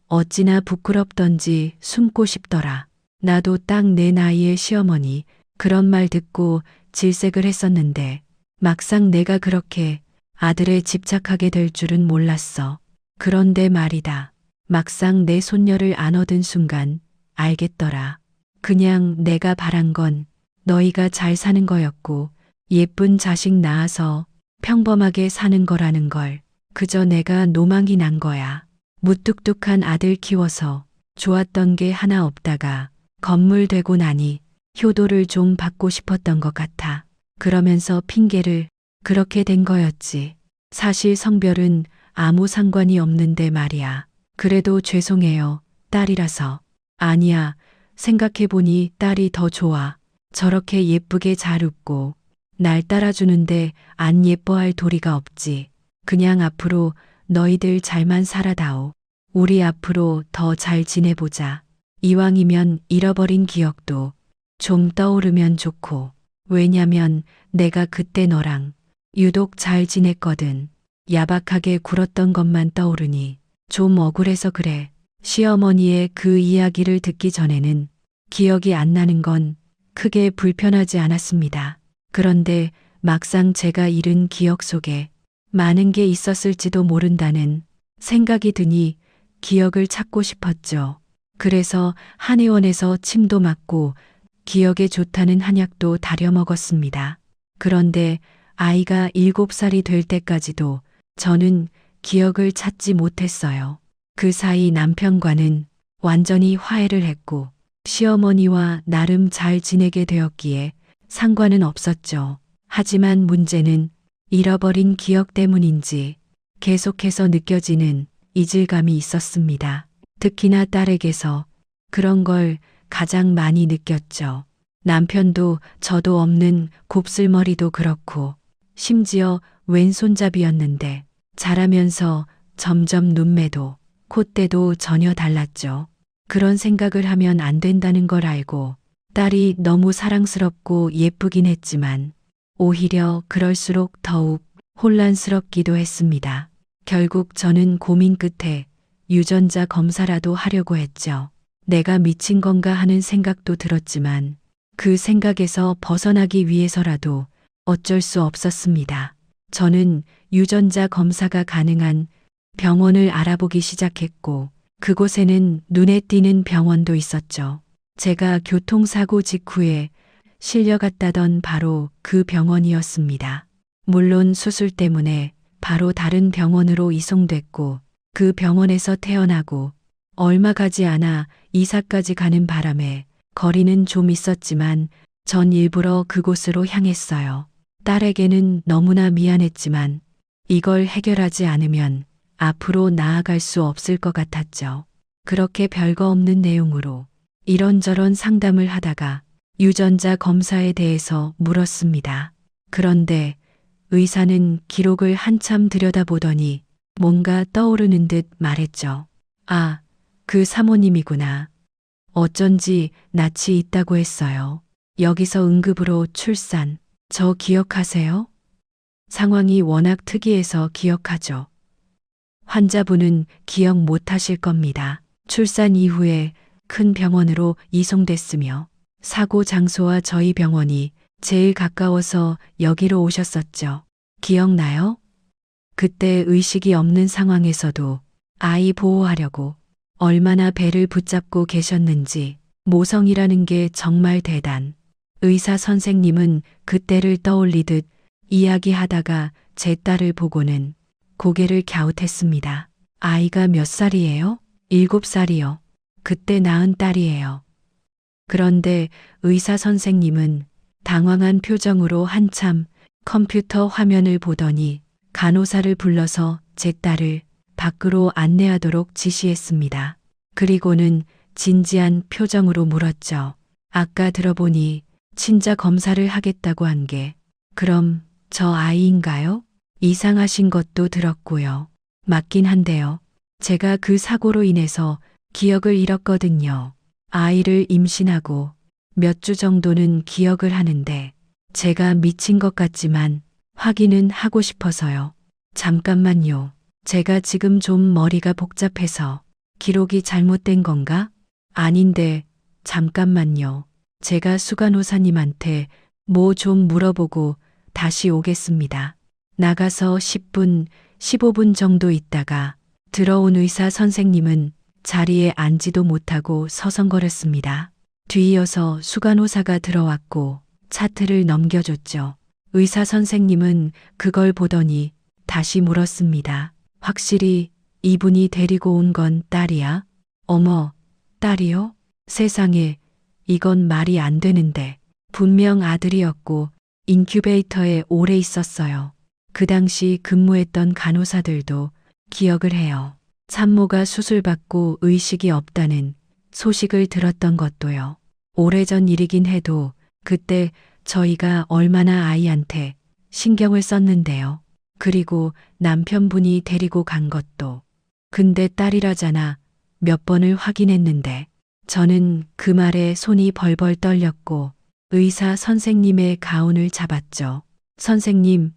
어찌나 부끄럽던지 숨고 싶더라. 나도 딱 내 나이의 시어머니 그런 말 듣고 질색을 했었는데 막상 내가 그렇게 아들에 집착하게 될 줄은 몰랐어. 그런데 말이다. 막상 내 손녀를 안어든 순간 알겠더라. 그냥 내가 바란 건 너희가 잘 사는 거였고 예쁜 자식 낳아서 평범하게 사는 거라는 걸 그저 내가 노망이 난 거야. 무뚝뚝한 아들 키워서 좋았던 게 하나 없다가 건물 되고 나니 효도를 좀 받고 싶었던 것 같아. 그러면서 핑계를 그렇게 된 거였지. 사실 성별은 아무 상관이 없는데 말이야. 그래도 죄송해요. 딸이라서. 아니야. 생각해보니 딸이 더 좋아. 저렇게 예쁘게 잘 웃고 날 따라주는데 안 예뻐할 도리가 없지. 그냥 앞으로 너희들 잘만 살아다오. 우리 앞으로 더 잘 지내보자. 이왕이면 잃어버린 기억도 좀 떠오르면 좋고 왜냐면 내가 그때 너랑 유독 잘 지냈거든. 야박하게 굴었던 것만 떠오르니 좀 억울해서 그래. 시어머니의 그 이야기를 듣기 전에는 기억이 안 나는 건 크게 불편하지 않았습니다. 그런데 막상 제가 잃은 기억 속에 많은 게 있었을지도 모른다는 생각이 드니 기억을 찾고 싶었죠. 그래서 한의원에서 침도 맞고 기억에 좋다는 한약도 다려 먹었습니다. 그런데 아이가 7살이 될 때까지도 저는 기억을 찾지 못했어요. 그 사이 남편과는 완전히 화해를 했고 시어머니와 나름 잘 지내게 되었기에 상관은 없었죠. 하지만 문제는 잃어버린 기억 때문인지 계속해서 느껴지는 이질감이 있었습니다. 특히나 딸에게서 그런 걸 가장 많이 느꼈죠. 남편도 저도 없는 곱슬머리도 그렇고 심지어 왼손잡이였는데 자라면서 점점 눈매도 콧대도 전혀 달랐죠. 그런 생각을 하면 안 된다는 걸 알고 딸이 너무 사랑스럽고 예쁘긴 했지만 오히려 그럴수록 더욱 혼란스럽기도 했습니다. 결국 저는 고민 끝에 유전자 검사라도 하려고 했죠. 내가 미친 건가 하는 생각도 들었지만 그 생각에서 벗어나기 위해서라도 어쩔 수 없었습니다. 저는 유전자 검사가 가능한 병원을 알아보기 시작했고 그곳에는 눈에 띄는 병원도 있었죠. 제가 교통사고 직후에 실려갔다던 바로 그 병원이었습니다. 물론 수술 때문에 바로 다른 병원으로 이송됐고 그 병원에서 태어나고 얼마 가지 않아 이사까지 가는 바람에 거리는 좀 있었지만 전 일부러 그곳으로 향했어요. 딸에게는 너무나 미안했지만 이걸 해결하지 않으면 앞으로 나아갈 수 없을 것 같았죠. 그렇게 별거 없는 내용으로 이런저런 상담을 하다가 유전자 검사에 대해서 물었습니다. 그런데 의사는 기록을 한참 들여다보더니 뭔가 떠오르는 듯 말했죠. 아, 그 사모님이구나. 어쩐지 낯이 있다고 했어요. 여기서 응급으로 출산. 저 기억하세요? 상황이 워낙 특이해서 기억하죠. 환자분은 기억 못 하실 겁니다. 출산 이후에 큰 병원으로 이송됐으며 사고 장소와 저희 병원이 제일 가까워서 여기로 오셨었죠. 기억나요? 그때 의식이 없는 상황에서도 아이 보호하려고 얼마나 배를 붙잡고 계셨는지 모성이라는 게 정말 대단. 의사 선생님은 그때를 떠올리듯 이야기하다가 제 딸을 보고는 고개를 갸웃했습니다. 아이가 몇 살이에요? 7살이요. 그때 낳은 딸이에요. 그런데 의사 선생님은 당황한 표정으로 한참 컴퓨터 화면을 보더니 간호사를 불러서 제 딸을 밖으로 안내하도록 지시했습니다. 그리고는 진지한 표정으로 물었죠. 아까 들어보니 친자 검사를 하겠다고 한 게 그럼 저 아이인가요? 이상하신 것도 들었고요. 맞긴 한데요. 제가 그 사고로 인해서 기억을 잃었거든요. 아이를 임신하고 몇 주 정도는 기억을 하는데 제가 미친 것 같지만 확인은 하고 싶어서요. 잠깐만요. 제가 지금 좀 머리가 복잡해서 기록이 잘못된 건가? 아닌데 잠깐만요. 제가 수간호사님한테 뭐 좀 물어보고 다시 오겠습니다. 나가서 10분, 15분 정도 있다가 들어온 의사 선생님은 자리에 앉지도 못하고 서성거렸습니다. 뒤이어서 수간호사가 들어왔고 차트를 넘겨줬죠. 의사 선생님은 그걸 보더니 다시 물었습니다. 확실히 이분이 데리고 온 건 딸이야? 어머, 딸이요? 세상에, 이건 말이 안 되는데. 분명 아들이었고 인큐베이터에 오래 있었어요. 그 당시 근무했던 간호사들도 기억을 해요. 산모가 수술받고 의식이 없다는 소식을 들었던 것도요. 오래전 일이긴 해도 그때 저희가 얼마나 아이한테 신경을 썼는데요. 그리고 남편분이 데리고 간 것도. 근데 딸이라잖아. 몇 번을 확인했는데 저는 그 말에 손이 벌벌 떨렸고 의사 선생님의 가운을 잡았죠. 선생님,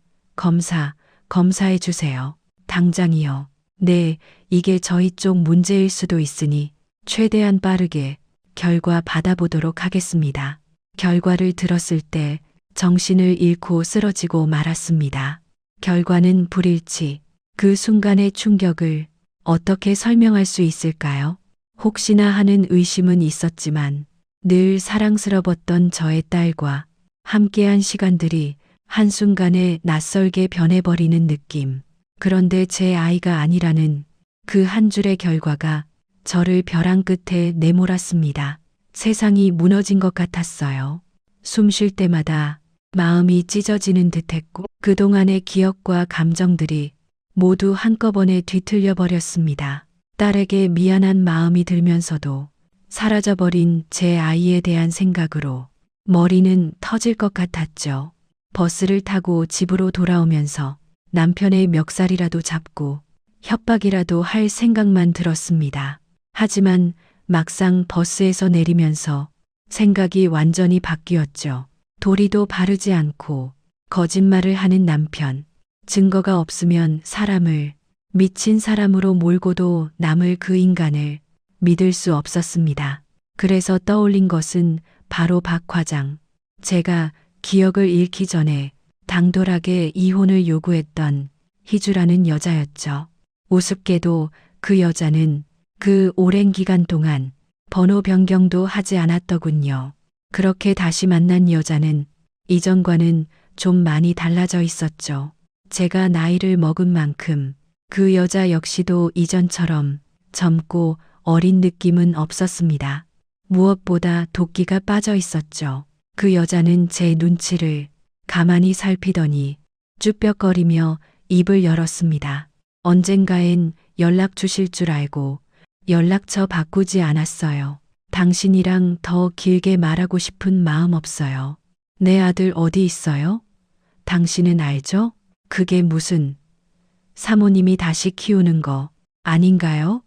검사해 주세요. 당장이요. 네, 이게 저희 쪽 문제일 수도 있으니 최대한 빠르게 결과 받아보도록 하겠습니다. 결과를 들었을 때 정신을 잃고 쓰러지고 말았습니다. 결과는 불일치. 그 순간의 충격을 어떻게 설명할 수 있을까요? 혹시나 하는 의심은 있었지만 늘 사랑스러웠던 저의 딸과 함께한 시간들이 한순간에 낯설게 변해버리는 느낌. 그런데 제 아이가 아니라는 그 한 줄의 결과가 저를 벼랑 끝에 내몰았습니다. 세상이 무너진 것 같았어요. 숨 쉴 때마다 마음이 찢어지는 듯했고 그동안의 기억과 감정들이 모두 한꺼번에 뒤틀려 버렸습니다. 딸에게 미안한 마음이 들면서도 사라져버린 제 아이에 대한 생각으로 머리는 터질 것 같았죠. 버스를 타고 집으로 돌아오면서 남편의 멱살이라도 잡고 협박이라도 할 생각만 들었습니다. 하지만 막상 버스에서 내리면서 생각이 완전히 바뀌었죠. 도리도 바르지 않고 거짓말을 하는 남편. 증거가 없으면 사람을 미친 사람으로 몰고도 남을 그 인간을 믿을 수 없었습니다. 그래서 떠올린 것은 바로 박 과장. 제가 기억을 잃기 전에 당돌하게 이혼을 요구했던 희주라는 여자였죠. 우습게도 그 여자는 그 오랜 기간 동안 번호 변경도 하지 않았더군요. 그렇게 다시 만난 여자는 이전과는 좀 많이 달라져 있었죠. 제가 나이를 먹은 만큼 그 여자 역시도 이전처럼 젊고 어린 느낌은 없었습니다. 무엇보다 도끼가 빠져 있었죠. 그 여자는 제 눈치를 가만히 살피더니 쭈뼛거리며 입을 열었습니다. 언젠가엔 연락 주실 줄 알고 연락처 바꾸지 않았어요. 당신이랑 더 길게 말하고 싶은 마음 없어요. 내 아들 어디 있어요? 당신은 알죠? 그게 무슨 사모님이 다시 키우는 거 아닌가요?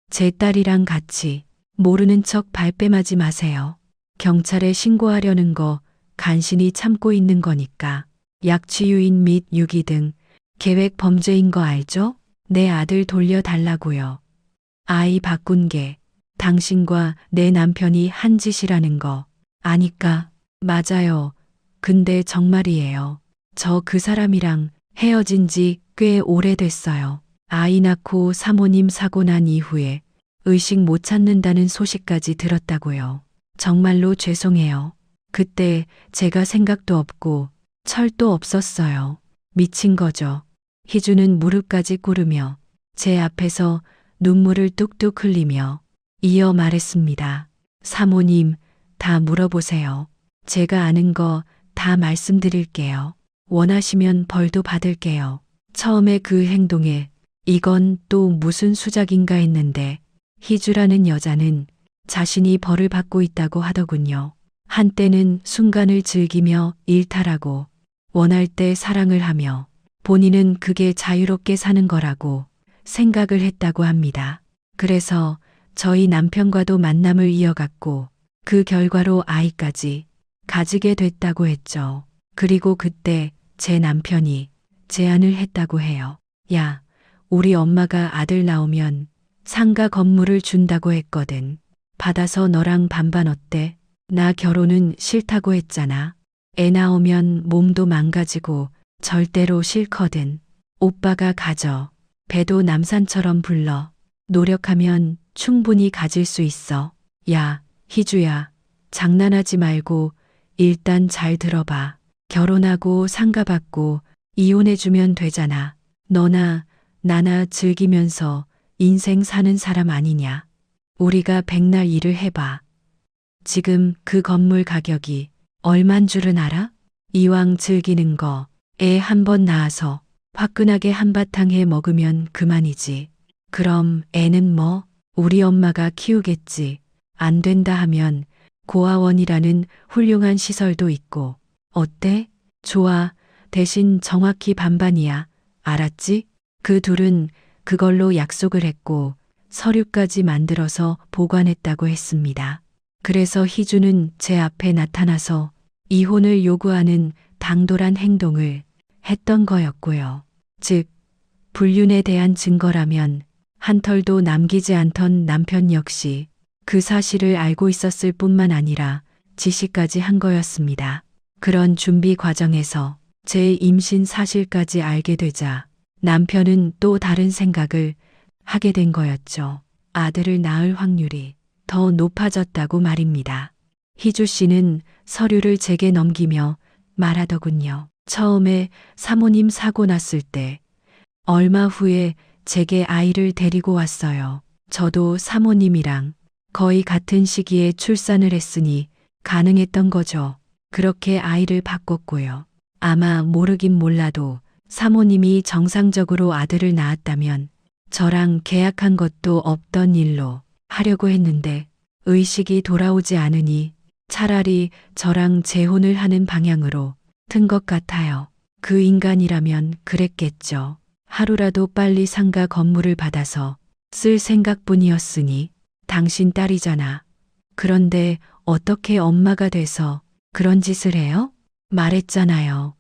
제 딸이랑 같이 모르는 척 발뺌하지 마세요. 경찰에 신고하려는 거 간신히 참고 있는 거니까. 약취유인 및 유기 등 계획 범죄인 거 알죠? 내 아들 돌려달라고요. 아이 바꾼 게 당신과 내 남편이 한 짓이라는 거 아니까. 맞아요. 근데 정말이에요. 저 그 사람이랑 헤어진 지 꽤 오래됐어요. 아이 낳고 사모님 사고 난 이후에 의식 못 찾는다는 소식까지 들었다고요. 정말로 죄송해요. 그때 제가 생각도 없고 철도 없었어요. 미친 거죠. 희주는 무릎까지 꿇으며 제 앞에서 눈물을 뚝뚝 흘리며 이어 말했습니다. 사모님, 다 물어보세요. 제가 아는 거 다 말씀드릴게요. 원하시면 벌도 받을게요. 처음에 그 행동에 이건 또 무슨 수작인가 했는데 희주라는 여자는 자신이 벌을 받고 있다고 하더군요. 한때는 순간을 즐기며 일탈하고 원할 때 사랑을 하며 본인은 그게 자유롭게 사는 거라고 생각을 했다고 합니다. 그래서 저희 남편과도 만남을 이어갔고 그 결과로 아이까지 가지게 됐다고 했죠. 그리고 그때 제 남편이 제안을 했다고 해요. 야, 우리 엄마가 아들 나오면 상가 건물을 준다고 했거든. 받아서 너랑 반반 어때? 나 결혼은 싫다고 했잖아. 애 나오면 몸도 망가지고 절대로 싫거든. 오빠가 가져. 배도 남산처럼 불러. 노력하면 충분히 가질 수 있어. 야, 희주야, 장난하지 말고 일단 잘 들어봐. 결혼하고 상가 받고 이혼해주면 되잖아. 너나 나나 즐기면서 인생 사는 사람 아니냐. 우리가 백날 일을 해봐. 지금 그 건물 가격이 얼만 줄은 알아? 이왕 즐기는 거 애 한 번 낳아서 화끈하게 한바탕 해 먹으면 그만이지. 그럼 애는 뭐? 우리 엄마가 키우겠지. 안 된다 하면 고아원이라는 훌륭한 시설도 있고. 어때? 좋아. 대신 정확히 반반이야. 알았지? 그 둘은 그걸로 약속을 했고 서류까지 만들어서 보관했다고 했습니다. 그래서 희주는 제 앞에 나타나서 이혼을 요구하는 당돌한 행동을 했던 거였고요. 즉, 불륜에 대한 증거라면 한 털도 남기지 않던 남편 역시 그 사실을 알고 있었을 뿐만 아니라 지시까지 한 거였습니다. 그런 준비 과정에서 제 임신 사실까지 알게 되자 남편은 또 다른 생각을 하게 된 거였죠. 아들을 낳을 확률이 더 높아졌다고 말입니다. 희주 씨는 서류를 제게 넘기며 말하더군요. 처음에 사모님 사고 났을 때 얼마 후에 제게 아이를 데리고 왔어요. 저도 사모님이랑 거의 같은 시기에 출산을 했으니 가능했던 거죠. 그렇게 아이를 바꿨고요. 아마 모르긴 몰라도 사모님이 정상적으로 아들을 낳았다면 저랑 계약한 것도 없던 일로 하려고 했는데 의식이 돌아오지 않으니 차라리 저랑 재혼을 하는 방향으로 튼 것 같아요. 그 인간이라면 그랬겠죠. 하루라도 빨리 상가 건물을 받아서 쓸 생각뿐이었으니 당신 딸이잖아. 그런데 어떻게 엄마가 돼서 그런 짓을 해요? 말했잖아요.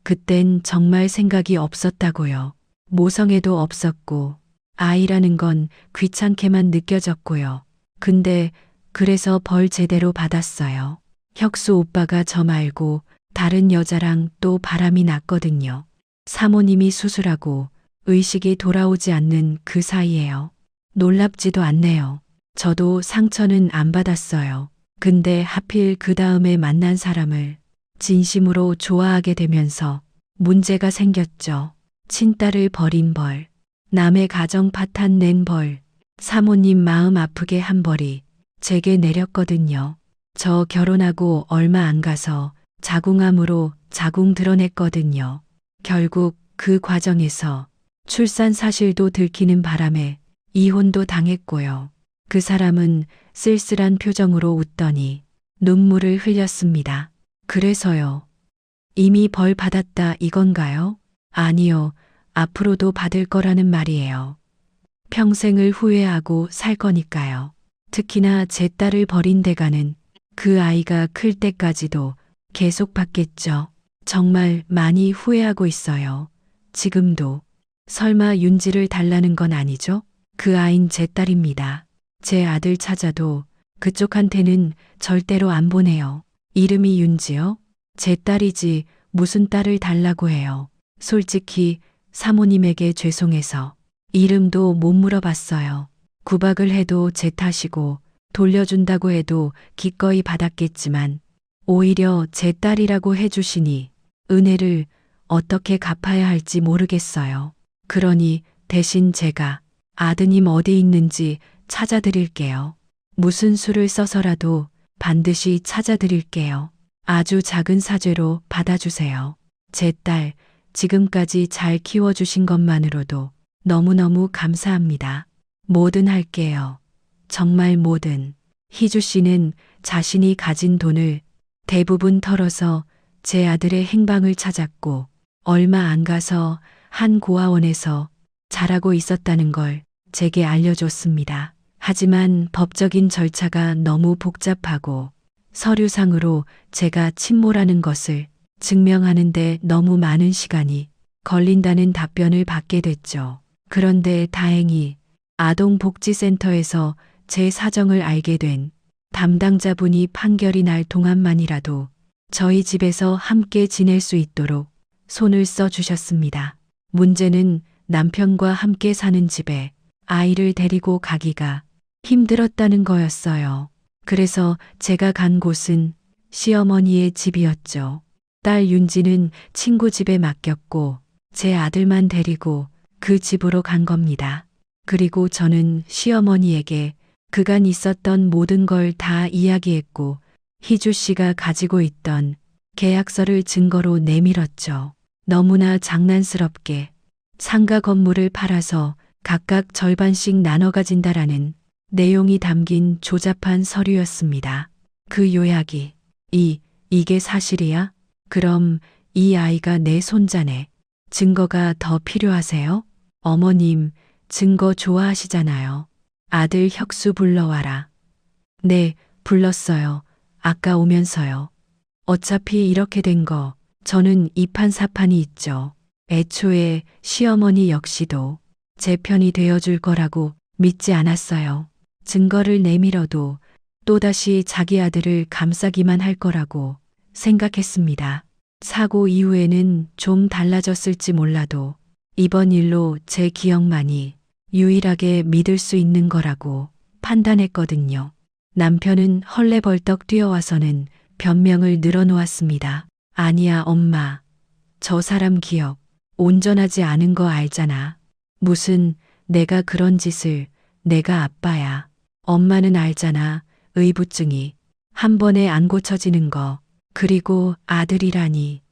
그땐 정말 생각이 없었다고요. 모성애도 없었고 아이라는 건 귀찮게만 느껴졌고요. 근데 그래서 벌 제대로 받았어요. 혁수 오빠가 저 말고 다른 여자랑 또 바람이 났거든요. 사모님이 수술하고 의식이 돌아오지 않는 그 사이에요. 놀랍지도 않네요. 저도 상처는 안 받았어요. 근데 하필 그 다음에 만난 사람을 진심으로 좋아하게 되면서 문제가 생겼죠. 친딸을 버린 벌, 남의 가정 파탄 낸 벌, 사모님 마음 아프게 한 벌이 제게 내렸거든요. 저 결혼하고 얼마 안 가서 자궁암으로 자궁 드러냈거든요. 결국 그 과정에서 출산 사실도 들키는 바람에 이혼도 당했고요. 그 사람은 쓸쓸한 표정으로 웃더니 눈물을 흘렸습니다. 그래서요. 이미 벌 받았다 이건가요? 아니요. 앞으로도 받을 거라는 말이에요. 평생을 후회하고 살 거니까요. 특히나 제 딸을 버린 대가는 그 아이가 클 때까지도 계속 받겠죠. 정말 많이 후회하고 있어요. 지금도. 설마 윤지를 달라는 건 아니죠? 그 아인 제 딸입니다. 제 아들 찾아도 그쪽한테는 절대로 안 보내요. 이름이 윤지요? 제 딸이지 무슨 딸을 달라고 해요. 솔직히 사모님에게 죄송해서 이름도 못 물어봤어요. 구박을 해도 제 탓이고 돌려준다고 해도 기꺼이 받았겠지만 오히려 제 딸이라고 해주시니 은혜를 어떻게 갚아야 할지 모르겠어요. 그러니 대신 제가 아드님 어디 있는지 찾아드릴게요. 무슨 수를 써서라도 반드시 찾아드릴게요. 아주 작은 사죄로 받아주세요. 제 딸 지금까지 잘 키워주신 것만으로도 너무너무 감사합니다. 뭐든 할게요. 정말 뭐든. 희주 씨는 자신이 가진 돈을 대부분 털어서 제 아들의 행방을 찾았고 얼마 안 가서 한 고아원에서 자라고 있었다는 걸 제게 알려줬습니다. 하지만 법적인 절차가 너무 복잡하고 서류상으로 제가 친모라는 것을 증명하는데 너무 많은 시간이 걸린다는 답변을 받게 됐죠. 그런데 다행히 아동복지센터에서 제 사정을 알게 된 담당자분이 판결이 날 동안만이라도 저희 집에서 함께 지낼 수 있도록 손을 써 주셨습니다. 문제는 남편과 함께 사는 집에 아이를 데리고 가기가 힘들었다는 거였어요. 그래서 제가 간 곳은 시어머니의 집이었죠. 딸 윤지는 친구 집에 맡겼고 제 아들만 데리고 그 집으로 간 겁니다. 그리고 저는 시어머니에게 그간 있었던 모든 걸 다 이야기했고 희주 씨가 가지고 있던 계약서를 증거로 내밀었죠. 너무나 장난스럽게 상가 건물을 팔아서 각각 절반씩 나눠 가진다라는 내용이 담긴 조잡한 서류였습니다. 그 요약이 이게 사실이야? 그럼 이 아이가 내 손자네. 증거가 더 필요하세요? 어머님, 증거 좋아하시잖아요. 아들 혁수 불러와라. 네, 불렀어요. 아까 오면서요. 어차피 이렇게 된 거 저는 이판사판이 있죠. 애초에 시어머니 역시도 제 편이 되어줄 거라고 믿지 않았어요. 증거를 내밀어도 또다시 자기 아들을 감싸기만 할 거라고 생각했습니다. 사고 이후에는 좀 달라졌을지 몰라도 이번 일로 제 기억만이 유일하게 믿을 수 있는 거라고 판단했거든요. 남편은 헐레벌떡 뛰어와서는 변명을 늘어놓았습니다. 아니야, 엄마. 저 사람 기억 온전하지 않은 거 알잖아. 무슨 내가 그런 짓을 내가 아빠야. 엄마는 알잖아. 의부증이 한 번에 안 고쳐지는 거. 그리고 아들이라니.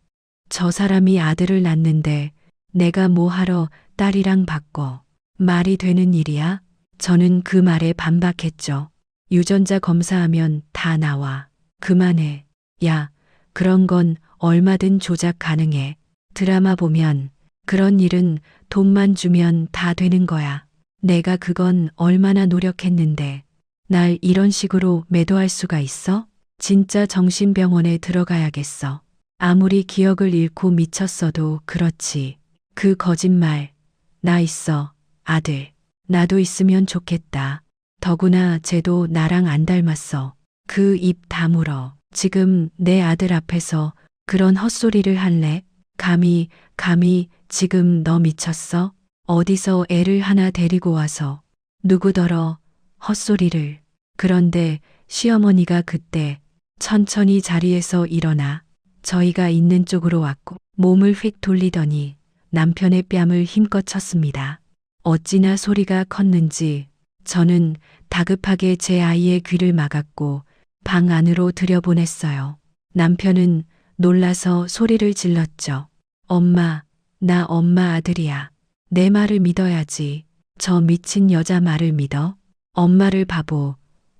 저 사람이 아들을 낳는데 내가 뭐 하러 딸이랑 바꿔. 말이 되는 일이야? 저는 그 말에 반박했죠. 유전자 검사하면 다 나와. 그만해. 야, 그런 건 얼마든 조작 가능해. 드라마 보면 그런 일은 돈만 주면 다 되는 거야. 내가 그건 얼마나 노력했는데 날 이런 식으로 매도할 수가 있어? 진짜 정신병원에 들어가야겠어. 아무리 기억을 잃고 미쳤어도 그렇지. 그 거짓말. 나 있어. 아들. 나도 있으면 좋겠다. 더구나 쟤도 나랑 안 닮았어. 그 입 다물어. 지금 내 아들 앞에서 그런 헛소리를 할래? 감히 지금 너 미쳤어? 어디서 애를 하나 데리고 와서 누구더러 헛소리를. 그런데 시어머니가 그때 천천히 자리에서 일어나 저희가 있는 쪽으로 왔고 몸을 휙 돌리더니 남편의 뺨을 힘껏 쳤습니다. 어찌나 소리가 컸는지 저는 다급하게 제 아이의 귀를 막았고 방 안으로 들여보냈어요. 남편은 놀라서 소리를 질렀죠. 엄마, 나 엄마 아들이야. 내 말을 믿어야지. 저 미친 여자 말을 믿어? 엄마를 바보,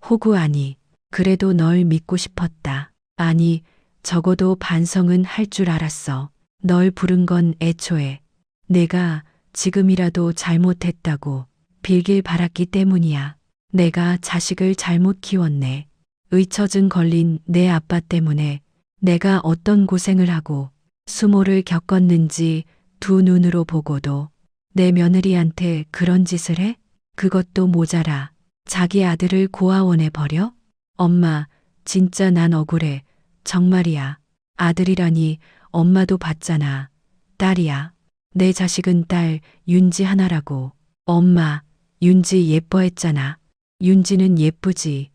호구 아니. 그래도 널 믿고 싶었다. 아니, 적어도 반성은 할 줄 알았어. 널 부른 건 애초에 내가 지금이라도 잘못했다고 빌길 바랐기 때문이야. 내가 자식을 잘못 키웠네. 의처증 걸린 내 아빠 때문에 내가 어떤 고생을 하고 수모를 겪었는지 두 눈으로 보고도 내 며느리한테 그런 짓을 해? 그것도 모자라 자기 아들을 고아원에 버려? 엄마, 진짜 난 억울해. 정말이야. 아들이라니 엄마도 봤잖아. 딸이야. 내 자식은 딸 윤지 하나라고. 엄마, 윤지 예뻐했잖아. 윤지는 예쁘지.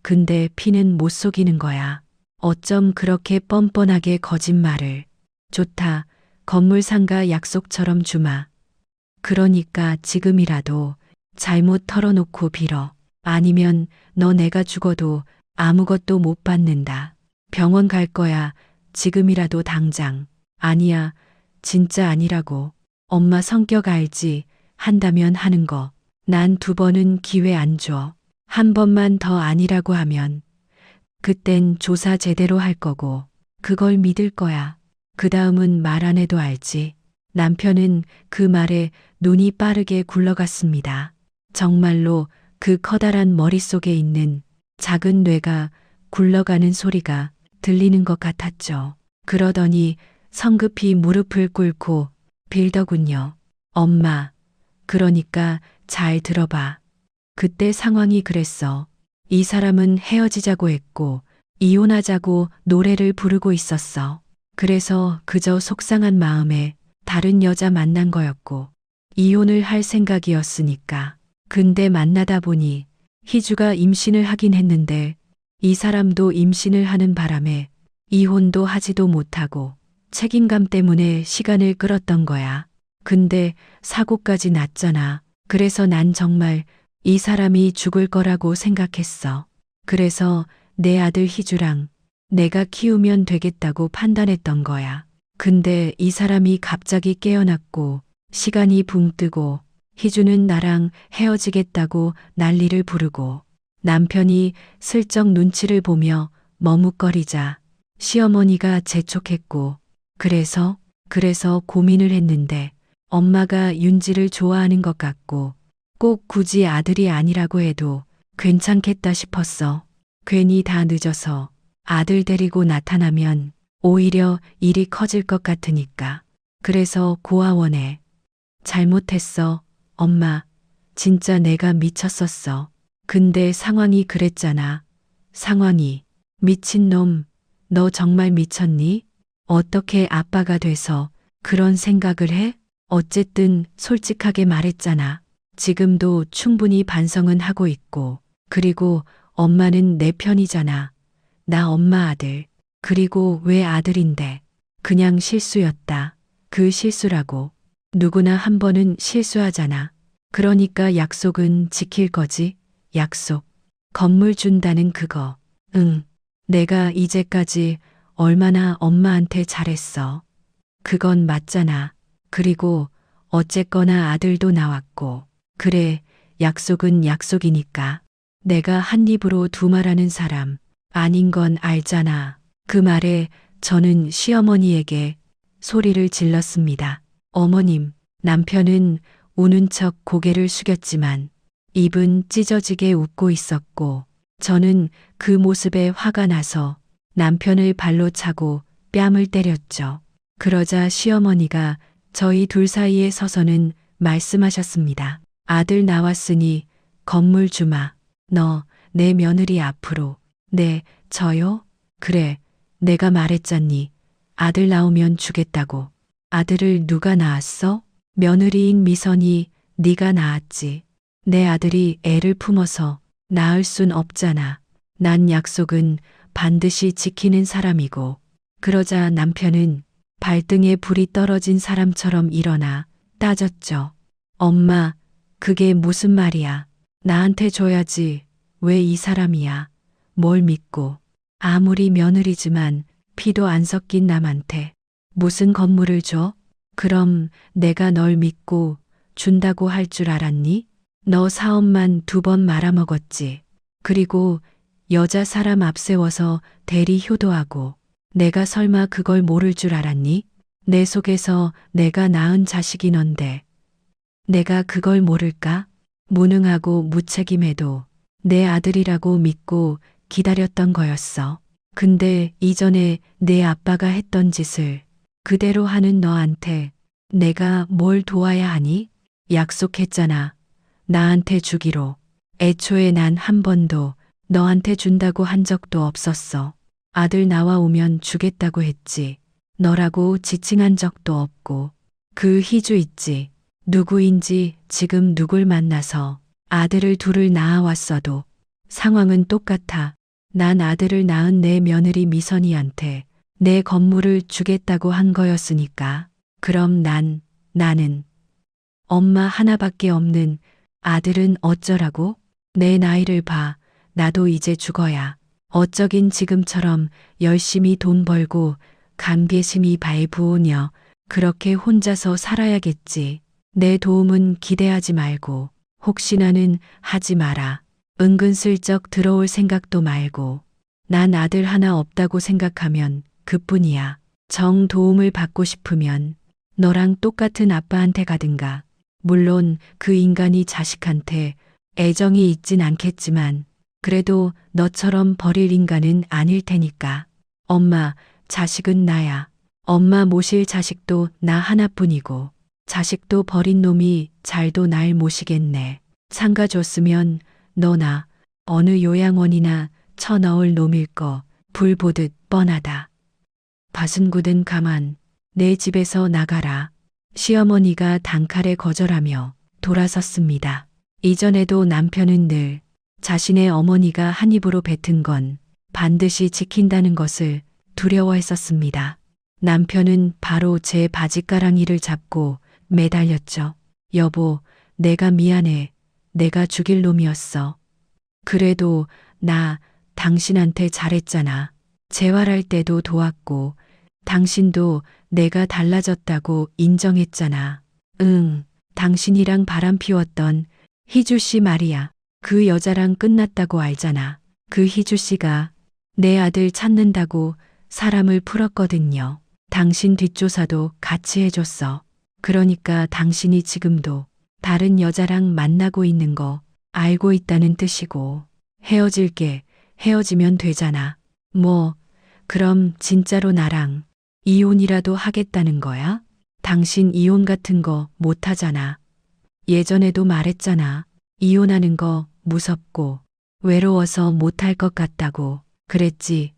근데 피는 못 속이는 거야. 어쩜 그렇게 뻔뻔하게 거짓말을. 좋다. 건물 상가 약속처럼 주마. 그러니까 지금이라도 잘못 털어놓고 빌어. 아니면 너 내가 죽어도 아무것도 못 받는다. 병원 갈 거야. 지금이라도 당장. 아니야. 진짜 아니라고. 엄마 성격 알지. 한다면 하는 거. 난 2번은 기회 안 줘. 한 번만 더 아니라고 하면 그땐 조사 제대로 할 거고 그걸 믿을 거야. 그 다음은 말 안 해도 알지. 남편은 그 말에 눈이 빠르게 굴러갔습니다. 정말로 그 커다란 머릿속에 있는 작은 뇌가 굴러가는 소리가 들리는 것 같았죠. 그러더니 성급히 무릎을 꿇고 빌더군요. 엄마, 그러니까 잘 들어봐. 그때 상황이 그랬어. 이 사람은 헤어지자고 했고 이혼하자고 노래를 부르고 있었어. 그래서 그저 속상한 마음에 다른 여자 만난 거였고 이혼을 할 생각이었으니까. 근데 만나다 보니 희주가 임신을 하긴 했는데 이 사람도 임신을 하는 바람에 이혼도 하지도 못하고 책임감 때문에 시간을 끌었던 거야. 근데 사고까지 났잖아. 그래서 난 정말 이 사람이 죽을 거라고 생각했어. 그래서 내 아들 희주랑 내가 키우면 되겠다고 판단했던 거야. 근데 이 사람이 갑자기 깨어났고 시간이 붕 뜨고 희주는 나랑 헤어지겠다고 난리를 부르고 남편이 슬쩍 눈치를 보며 머뭇거리자 시어머니가 재촉했고 그래서 고민을 했는데 엄마가 윤지를 좋아하는 것 같고 꼭 굳이 아들이 아니라고 해도 괜찮겠다 싶었어. 괜히 다 늦어서 아들 데리고 나타나면 오히려 일이 커질 것 같으니까. 그래서 고아원에 잘못했어. 엄마, 진짜 내가 미쳤었어. 근데 상황이 그랬잖아. 상황이. 미친놈, 너 정말 미쳤니? 어떻게 아빠가 돼서 그런 생각을 해? 어쨌든 솔직하게 말했잖아. 지금도 충분히 반성은 하고 있고, 그리고 엄마는 내 편이잖아. 나 엄마 아들. 그리고 왜 아들인데? 그냥 실수였다. 그 실수라고. 누구나 한 번은 실수하잖아. 그러니까 약속은 지킬 거지? 약속. 건물 준다는 그거. 응. 내가 이제까지 얼마나 엄마한테 잘했어. 그건 맞잖아. 그리고 어쨌거나 아들도 나왔고. 그래, 약속은 약속이니까. 내가 한 입으로 두 말하는 사람 아닌 건 알잖아. 그 말에 저는 시어머니에게 소리를 질렀습니다. 어머님, 남편은 우는 척 고개를 숙였지만 입은 찢어지게 웃고 있었고 저는 그 모습에 화가 나서 남편을 발로 차고 뺨을 때렸죠. 그러자 시어머니가 저희 둘 사이에 서서는 말씀하셨습니다. 아들 나왔으니 건물 주마. 너 내 며느리 앞으로. 네, 저요? 그래, 내가 말했잖니. 아들 나오면 주겠다고. 아들을 누가 낳았어? 며느리인 미선이 네가 낳았지. 내 아들이 애를 품어서 낳을 순 없잖아. 난 약속은 반드시 지키는 사람이고. 그러자 남편은 발등에 불이 떨어진 사람처럼 일어나 따졌죠. 엄마, 그게 무슨 말이야? 나한테 줘야지. 왜 이 사람이야? 뭘 믿고. 아무리 며느리지만 피도 안 섞인 남한테 무슨 건물을 줘? 그럼 내가 널 믿고 준다고 할 줄 알았니? 너 사업만 2번 말아먹었지. 그리고 여자 사람 앞세워서 대리 효도하고 내가 설마 그걸 모를 줄 알았니? 내 속에서 내가 낳은 자식이 넌데 내가 그걸 모를까? 무능하고 무책임해도 내 아들이라고 믿고 기다렸던 거였어. 근데 이전에 내 아빠가 했던 짓을 그대로 하는 너한테 내가 뭘 도와야 하니? 약속했잖아. 나한테 주기로. 애초에 난 한 번도 너한테 준다고 한 적도 없었어. 아들 나와오면 주겠다고 했지. 너라고 지칭한 적도 없고. 그 희주 있지. 누구인지 지금 누굴 만나서 아들을 둘을 낳아왔어도 상황은 똑같아. 난 아들을 낳은 내 며느리 미선이한테 내 건물을 주겠다고 한 거였으니까. 그럼 나는 엄마 하나밖에 없는 아들은 어쩌라고? 내 나이를 봐. 나도 이제 죽어야. 어쩌긴 지금처럼 열심히 돈 벌고 감개심이 발부으며 그렇게 혼자서 살아야겠지. 내 도움은 기대하지 말고 혹시나는 하지 마라. 은근슬쩍 들어올 생각도 말고. 난 아들 하나 없다고 생각하면 그뿐이야. 정 도움을 받고 싶으면 너랑 똑같은 아빠한테 가든가. 물론 그 인간이 자식한테 애정이 있진 않겠지만 그래도 너처럼 버릴 인간은 아닐 테니까. 엄마, 자식은 나야. 엄마 모실 자식도 나 하나뿐이고 자식도 버린 놈이 잘도 날 모시겠네. 상가 줬으면 너나 어느 요양원이나 쳐넣을 놈일 거 불보듯 뻔하다. 바순구든 가만 내 집에서 나가라. 시어머니가 단칼에 거절하며 돌아섰습니다. 이전에도 남편은 늘 자신의 어머니가 한 입으로 뱉은 건 반드시 지킨다는 것을 두려워했었습니다. 남편은 바로 제 바지가랑이를 잡고 매달렸죠. 여보, 내가 미안해. 내가 죽일 놈이었어. 그래도 나 당신한테 잘했잖아. 재활할 때도 도왔고 당신도 내가 달라졌다고 인정했잖아. 응, 당신이랑 바람 피웠던 희주 씨 말이야. 그 여자랑 끝났다고 알잖아. 그 희주 씨가 내 아들 찾는다고 사람을 풀었거든요. 당신 뒷조사도 같이 해줬어. 그러니까 당신이 지금도 다른 여자랑 만나고 있는 거 알고 있다는 뜻이고 헤어질게 헤어지면 되잖아. 그럼 진짜로 나랑 이혼이라도 하겠다는 거야? 당신 이혼 같은 거 못하잖아. 예전에도 말했잖아. 이혼하는 거 무섭고 외로워서 못할 것 같다고. 그랬지.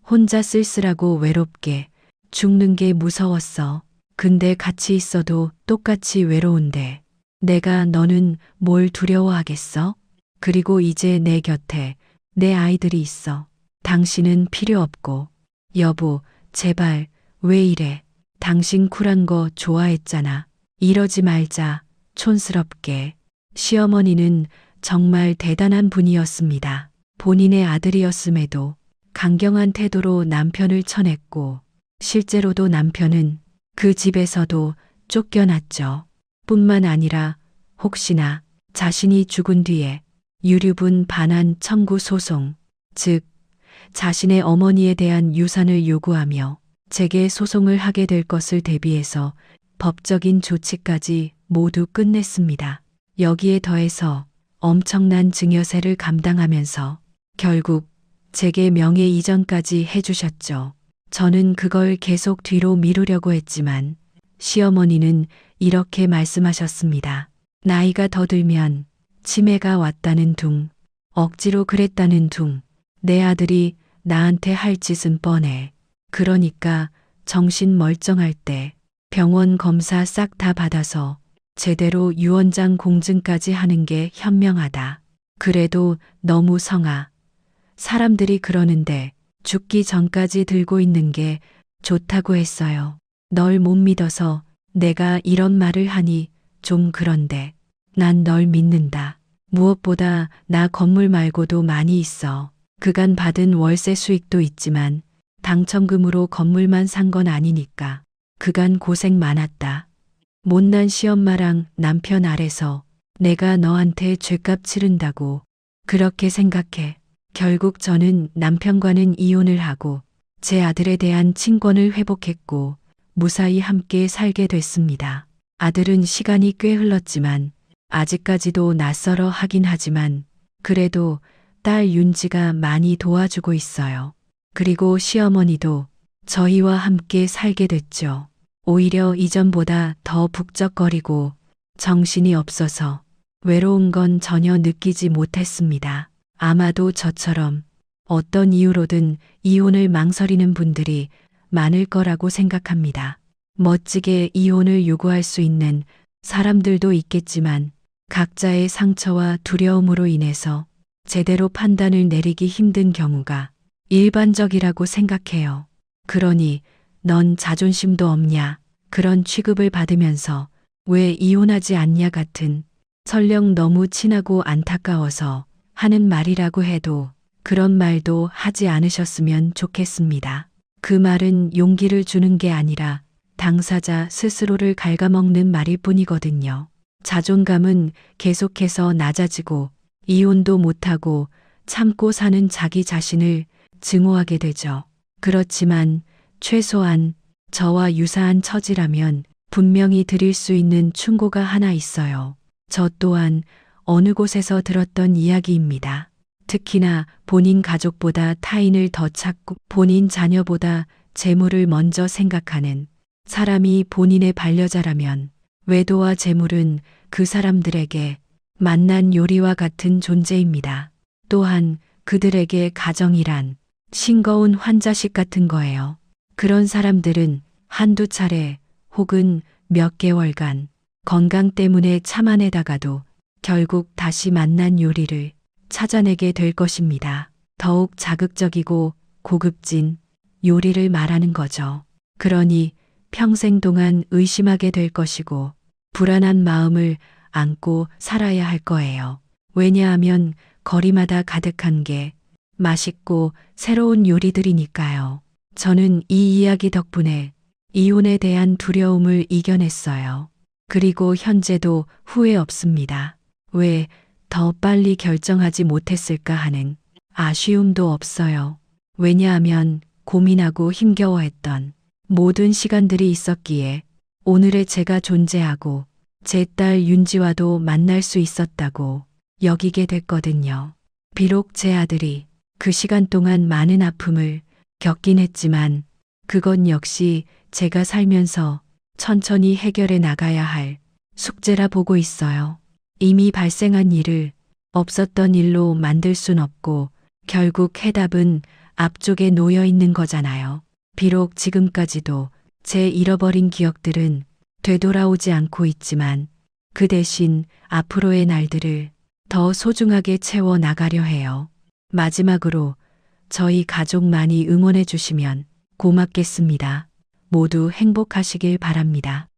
혼자 쓸쓸하고 외롭게 죽는 게 무서웠어. 근데 같이 있어도 똑같이 외로운데 내가 너는 뭘 두려워하겠어? 그리고 이제 내 곁에 내 아이들이 있어. 당신은 필요 없고. 여보, 제발, 왜 이래? 당신 쿨한 거 좋아했잖아. 이러지 말자. 촌스럽게. 시어머니는 정말 대단한 분이었습니다. 본인의 아들이었음에도 강경한 태도로 남편을 쳐냈고, 실제로도 남편은 그 집에서도 쫓겨났죠. 뿐만 아니라 혹시나 자신이 죽은 뒤에 유류분 반환 청구 소송, 즉 자신의 어머니에 대한 유산을 요구하며 재계 소송을 하게 될 것을 대비해서 법적인 조치까지 모두 끝냈습니다. 여기에 더해서 엄청난 증여세를 감당하면서 결국 제게 명예 이전까지 해주셨죠. 저는 그걸 계속 뒤로 미루려고 했지만 시어머니는 이렇게 말씀하셨습니다. 나이가 더 들면 치매가 왔다는 둥, 억지로 그랬다는 둥, 내 아들이 나한테 할 짓은 뻔해. 그러니까 정신 멀쩡할 때 병원 검사 싹 다 받아서 제대로 유언장 공증까지 하는 게 현명하다. 그래도 너무 성아. 사람들이 그러는데 죽기 전까지 들고 있는 게 좋다고 했어요. 널 못 믿어서 내가 이런 말을 하니 좀 그런데 난 널 믿는다. 무엇보다 나 건물 말고도 많이 있어. 그간 받은 월세 수익도 있지만 당첨금으로 건물만 산 건 아니니까. 그간 고생 많았다. 못난 시엄마랑 남편 아래서 내가 너한테 죗값 치른다고 그렇게 생각해. 결국 저는 남편과는 이혼을 하고 제 아들에 대한 친권을 회복했고 무사히 함께 살게 됐습니다. 아들은 시간이 꽤 흘렀지만 아직까지도 낯설어 하긴 하지만 그래도 딸 윤지가 많이 도와주고 있어요. 그리고 시어머니도 저희와 함께 살게 됐죠. 오히려 이전보다 더 북적거리고 정신이 없어서 외로운 건 전혀 느끼지 못했습니다. 아마도 저처럼 어떤 이유로든 이혼을 망설이는 분들이 많을 거라고 생각합니다. 멋지게 이혼을 요구할 수 있는 사람들도 있겠지만 각자의 상처와 두려움으로 인해서 제대로 판단을 내리기 힘든 경우가 일반적이라고 생각해요. 그러니 넌 자존심도 없냐? 그런 취급을 받으면서 왜 이혼하지 않냐 같은 설령 너무 친하고 안타까워서 하는 말이라고 해도 그런 말도 하지 않으셨으면 좋겠습니다. 그 말은 용기를 주는 게 아니라 당사자 스스로를 갉아먹는 말일 뿐이거든요. 자존감은 계속해서 낮아지고 이혼도 못하고 참고 사는 자기 자신을 증오하게 되죠. 그렇지만 최소한 저와 유사한 처지라면 분명히 드릴 수 있는 충고가 하나 있어요. 저 또한 어느 곳에서 들었던 이야기입니다. 특히나 본인 가족보다 타인을 더 찾고 본인 자녀보다 재물을 먼저 생각하는 사람이 본인의 반려자라면 외도와 재물은 그 사람들에게 만난 요리와 같은 존재입니다. 또한 그들에게 가정이란 싱거운 환자식 같은 거예요. 그런 사람들은 한두 차례 혹은 몇 개월간 건강 때문에 참아내다가도 결국 다시 만난 요리를 찾아내게 될 것입니다. 더욱 자극적이고 고급진 요리를 말하는 거죠. 그러니 평생 동안 의심하게 될 것이고 불안한 마음을 안고 살아야 할 거예요. 왜냐하면 거리마다 가득한 게 맛있고 새로운 요리들이니까요. 저는 이 이야기 덕분에 이혼에 대한 두려움을 이겨냈어요. 그리고 현재도 후회 없습니다. 왜 더 빨리 결정하지 못했을까 하는 아쉬움도 없어요. 왜냐하면 고민하고 힘겨워했던 모든 시간들이 있었기에 오늘의 제가 존재하고 제 딸 윤지와도 만날 수 있었다고 여기게 됐거든요. 비록 제 아들이 그 시간 동안 많은 아픔을 겪긴 했지만 그건 역시 제가 살면서 천천히 해결해 나가야 할 숙제라 보고 있어요. 이미 발생한 일을 없었던 일로 만들 순 없고 결국 해답은 앞쪽에 놓여 있는 거잖아요. 비록 지금까지도 제 잃어버린 기억들은 되돌아오지 않고 있지만 그 대신 앞으로의 날들을 더 소중하게 채워 나가려 해요. 마지막으로 저희 가족 많이 응원해 주시면 고맙겠습니다. 모두 행복하시길 바랍니다.